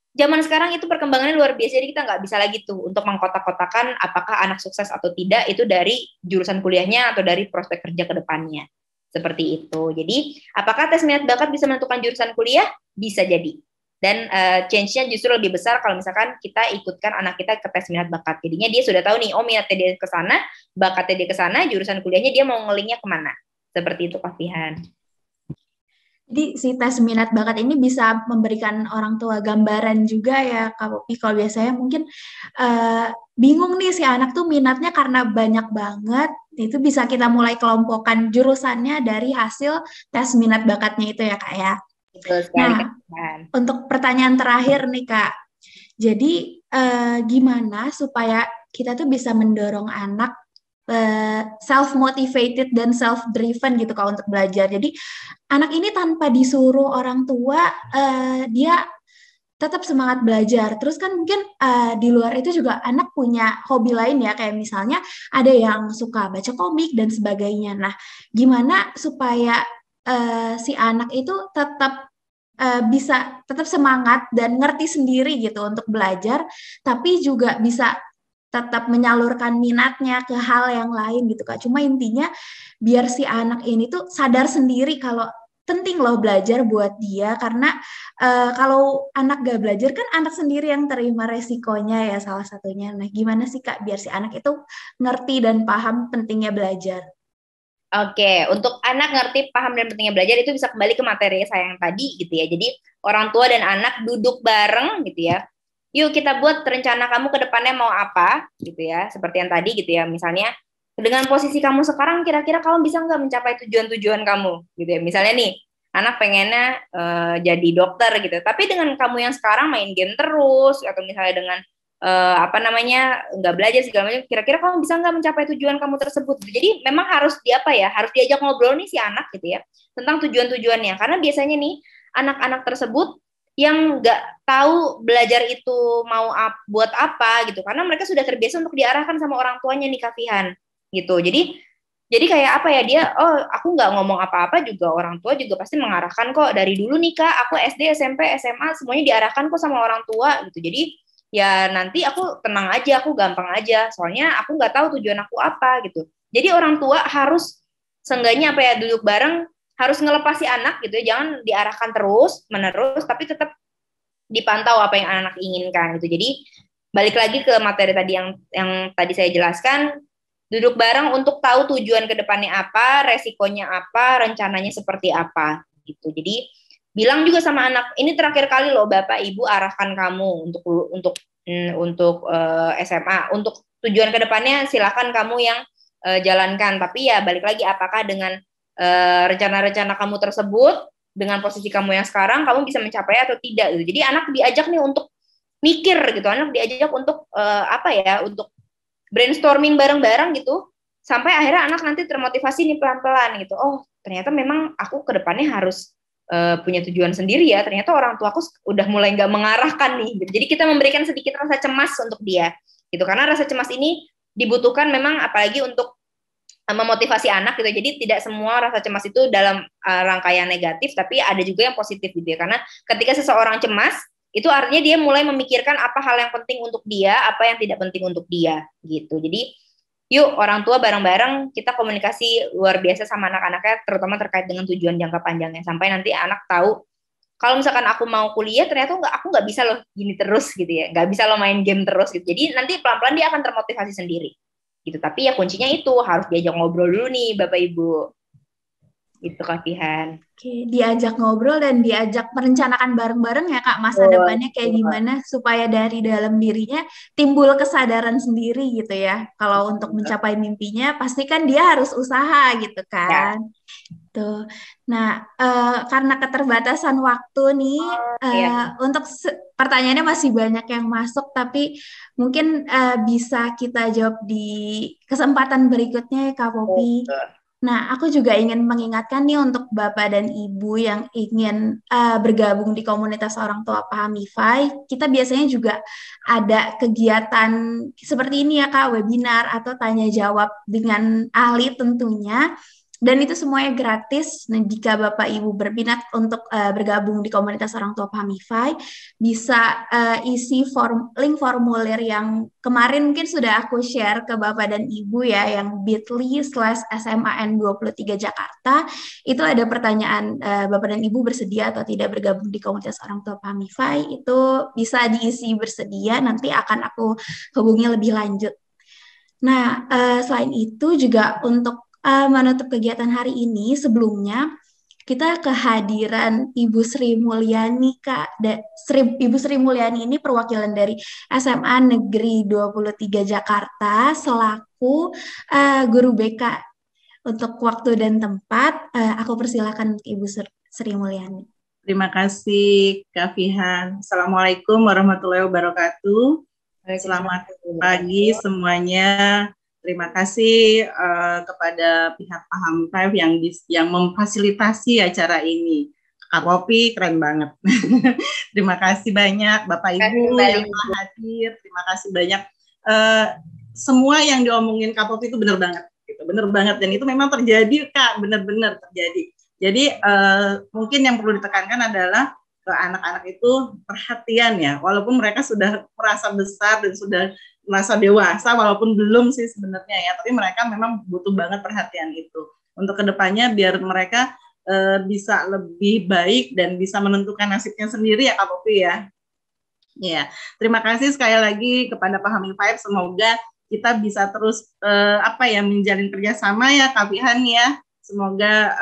zaman sekarang itu perkembangannya luar biasa, jadi kita nggak bisa lagi tuh untuk mengkotak-kotakan apakah anak sukses atau tidak itu dari jurusan kuliahnya atau dari prospek kerja ke depannya. Seperti itu. Jadi, apakah tes minat bakat bisa menentukan jurusan kuliah? Bisa jadi. Dan change-nya justru lebih besar kalau misalkan kita ikutkan anak kita ke tes minat bakat. Jadinya dia sudah tahu nih, oh minatnya dia ke sana, bakatnya dia ke sana, jurusan kuliahnya dia mau ngelingnya kemana. Seperti itu, Kak Fihan. Jadi si tes minat bakat ini bisa memberikan orang tua gambaran juga ya Kak Popi. Kalau biasanya mungkin bingung nih si anak tuh minatnya karena banyak banget, itu bisa kita mulai kelompokkan jurusannya dari hasil tes minat bakatnya itu ya Kak ya. Betul sekali, nah, untuk pertanyaan terakhir nih Kak, jadi gimana supaya kita tuh bisa mendorong anak self-motivated dan self-driven gitu Kak untuk belajar. Jadi anak ini tanpa disuruh orang tua, dia tetap semangat belajar. Terus kan mungkin di luar itu juga anak punya hobi lain ya, kayak misalnya ada yang suka baca komik dan sebagainya. Nah, gimana supaya si anak itu tetap bisa tetap semangat dan ngerti sendiri gitu untuk belajar, tapi juga bisa tetap menyalurkan minatnya ke hal yang lain gitu Kak. Cuma intinya biar si anak ini tuh sadar sendiri kalau penting loh belajar buat dia, karena kalau anak gak belajar kan anak sendiri yang terima resikonya ya salah satunya. Nah gimana sih Kak biar si anak itu ngerti dan paham pentingnya belajar? Oke, untuk anak ngerti, paham, dan pentingnya belajar itu bisa kembali ke materi saya yang tadi gitu ya. Jadi orang tua dan anak duduk bareng gitu ya. Yuk kita buat rencana kamu ke depannya mau apa gitu ya. Seperti yang tadi gitu ya. Misalnya dengan posisi kamu sekarang kira-kira kamu bisa nggak mencapai tujuan-tujuan kamu gitu ya. Misalnya nih anak pengennya jadi dokter gitu. Tapi dengan kamu yang sekarang main game terus atau misalnya dengan nggak belajar segala macam, kira-kira kamu bisa nggak mencapai tujuan kamu tersebut. Jadi memang harus harus diajak ngobrol nih si anak gitu ya tentang tujuan-tujuannya, karena biasanya nih anak-anak tersebut yang nggak tahu belajar itu mau buat apa gitu, karena mereka sudah terbiasa untuk diarahkan sama orang tuanya nih Kak Fihan gitu. Jadi kayak apa ya, dia aku nggak ngomong apa-apa juga orang tua juga pasti mengarahkan kok. Dari dulu nih Kak, aku SD, SMP, SMA semuanya diarahkan kok sama orang tua gitu. Jadi ya nanti aku tenang aja, aku gampang aja, soalnya aku nggak tahu tujuan aku apa gitu. Jadi orang tua harus seenggaknya duduk bareng, harus ngelepasi anak gitu ya, jangan diarahkan terus menerus, tapi tetap dipantau apa yang anak inginkan gitu. Jadi balik lagi ke materi tadi yang tadi saya jelaskan, duduk bareng untuk tahu tujuan ke depannya apa, resikonya apa, rencananya seperti apa gitu. Jadi bilang juga sama anak, ini terakhir kali loh Bapak Ibu arahkan kamu untuk SMA, untuk tujuan kedepannya silakan kamu yang jalankan. Tapi ya balik lagi, apakah dengan rencana-rencana kamu tersebut dengan posisi kamu yang sekarang kamu bisa mencapai atau tidak gitu. Jadi anak diajak nih untuk mikir gitu, anak diajak untuk untuk brainstorming bareng-bareng gitu, sampai akhirnya anak nanti termotivasi nih pelan-pelan gitu. Oh ternyata memang aku kedepannya harus punya tujuan sendiri ya, ternyata orang tuaku udah mulai nggak mengarahkan nih gitu. Jadi kita memberikan sedikit rasa cemas untuk dia gitu, karena rasa cemas ini dibutuhkan memang apalagi untuk memotivasi anak gitu. Jadi tidak semua rasa cemas itu dalam rangkaian negatif, tapi ada juga yang positif gitu ya, karena ketika seseorang cemas itu artinya dia mulai memikirkan apa hal yang penting untuk dia, apa yang tidak penting untuk dia gitu. Jadi yuk orang tua bareng-bareng kita komunikasi luar biasa sama anak-anaknya, terutama terkait dengan tujuan jangka panjangnya, sampai nanti anak tahu kalau misalkan aku mau kuliah ternyata aku nggak bisa loh gini terus gitu ya, nggak bisa loh main game terus gitu. Jadi nanti pelan-pelan dia akan termotivasi sendiri gitu. Tapi ya kuncinya itu harus diajak ngobrol dulu nih Bapak Ibu gitu Kak Fihan. Oke, diajak ngobrol dan diajak merencanakan bareng-bareng ya Kak masa depannya kayak gimana supaya dari dalam dirinya timbul kesadaran sendiri gitu ya. Kalau untuk mencapai mimpinya pasti kan dia harus usaha gitu kan. Tuh. Nah, karena keterbatasan waktu nih untuk pertanyaannya masih banyak yang masuk, tapi mungkin bisa kita jawab di kesempatan berikutnya ya Kak Popi. Nah, aku juga ingin mengingatkan nih untuk Bapak dan Ibu yang ingin bergabung di komunitas orang tua paham MiFi, kita biasanya juga ada kegiatan seperti ini ya Kak, webinar atau tanya jawab dengan ahli tentunya. Dan itu semuanya gratis. Nah, jika Bapak Ibu berminat untuk bergabung di komunitas orang tua paham MiFi, bisa isi link formulir yang kemarin mungkin sudah aku share ke Bapak dan Ibu ya, yang bit.ly/SMAN23 Jakarta. Itu ada pertanyaan Bapak dan Ibu bersedia atau tidak bergabung di komunitas orang tua paham MiFi. Itu bisa diisi bersedia, nanti akan aku hubungi lebih lanjut. Nah, selain itu juga untuk menutup kegiatan hari ini, sebelumnya kita kehadiran Ibu Sri Mulyani, Kak. Ibu Sri Mulyani ini perwakilan dari SMA Negeri 23 Jakarta selaku guru BK. Untuk waktu dan tempat, aku persilakan Ibu Sri Mulyani. Terima kasih Kak Fihan. Assalamualaikum warahmatullahi wabarakatuh. Selamat pagi semuanya. Terima kasih kepada pihak Paham Five yang memfasilitasi acara ini. Kak Popi keren banget. Terima kasih banyak Bapak Ibu yang telah hadir. Terima kasih banyak. Semua yang diomongin Kak Popi itu benar banget. Gitu. Benar banget, dan itu memang terjadi Kak, benar-benar terjadi. Jadi mungkin yang perlu ditekankan adalah ke anak-anak itu perhatian ya, walaupun mereka sudah merasa besar dan sudah merasa dewasa, walaupun belum sih sebenarnya ya, tapi mereka memang butuh banget perhatian itu untuk kedepannya biar mereka bisa lebih baik dan bisa menentukan nasibnya sendiri ya Kak Popi ya. Ya, terima kasih sekali lagi kepada Pak Hamil Five. Semoga kita bisa terus menjalin kerjasama ya Kak Fihan ya. Semoga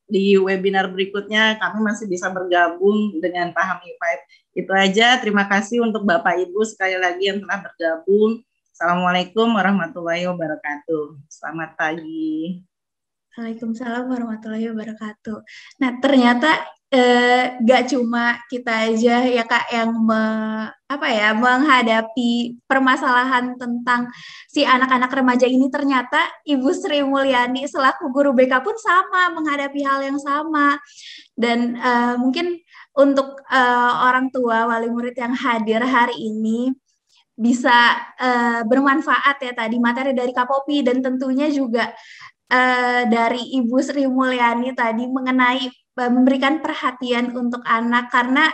di webinar berikutnya kami masih bisa bergabung dengan Pak Hamil Five. Itu aja. Terima kasih untuk Bapak Ibu sekali lagi yang telah bergabung. Assalamualaikum warahmatullahi wabarakatuh. Selamat pagi. Waalaikumsalam warahmatullahi wabarakatuh. Nah, ternyata gak cuma kita aja ya Kak yang menghadapi permasalahan tentang si anak-anak remaja ini. Ternyata Ibu Sri Mulyani selaku guru BK pun sama menghadapi hal yang sama. Dan mungkin untuk orang tua wali murid yang hadir hari ini bisa bermanfaat ya tadi materi dari Kak Popi, dan tentunya juga dari Ibu Sri Mulyani tadi mengenai memberikan perhatian untuk anak, karena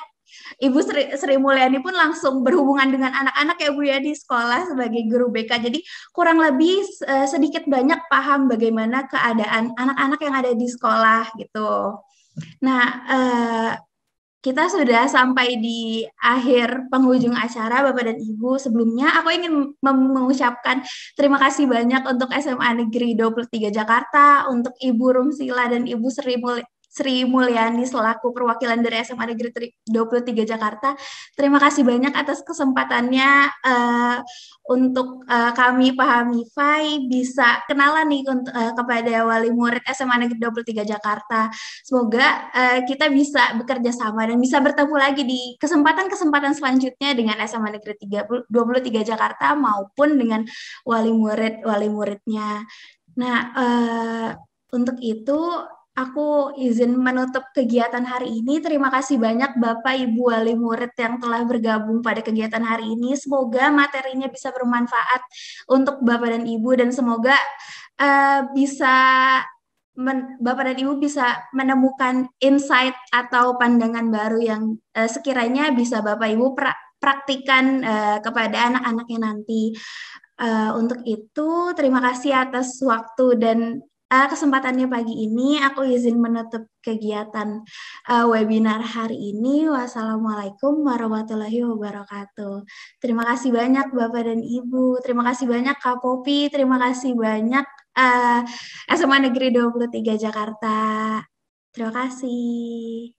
Ibu Sri Mulyani pun langsung berhubungan dengan anak-anak ya Bu ya di sekolah sebagai guru BK. Jadi kurang lebih sedikit banyak paham bagaimana keadaan anak-anak yang ada di sekolah gitu. Nah, kita sudah sampai di akhir penghujung acara Bapak dan Ibu. Sebelumnya aku ingin mengucapkan terima kasih banyak untuk SMA Negeri 23 Jakarta, untuk Ibu Rumsila dan Ibu Sri Mulyani selaku perwakilan dari SMA Negeri 23 Jakarta. Terima kasih banyak atas kesempatannya untuk kami Pahami Fai bisa kenalan nih kepada wali murid SMA Negeri 23 Jakarta. Semoga kita bisa bekerja sama dan bisa bertemu lagi di kesempatan-kesempatan selanjutnya dengan SMA Negeri 23 Jakarta maupun dengan wali muridnya. Nah, untuk itu aku izin menutup kegiatan hari ini. Terima kasih banyak Bapak Ibu wali murid yang telah bergabung pada kegiatan hari ini. Semoga materinya bisa bermanfaat untuk Bapak dan Ibu, dan semoga Bapak dan Ibu bisa menemukan insight atau pandangan baru yang sekiranya bisa Bapak Ibu praktikan kepada anak-anaknya nanti. Untuk itu, terima kasih atas waktu dan kesempatannya pagi ini. Aku izin menutup kegiatan webinar hari ini. Wassalamualaikum warahmatullahi wabarakatuh. Terima kasih banyak Bapak dan Ibu. Terima kasih banyak Kak Popi. Terima kasih banyak SMA Negeri 23 Jakarta. Terima kasih.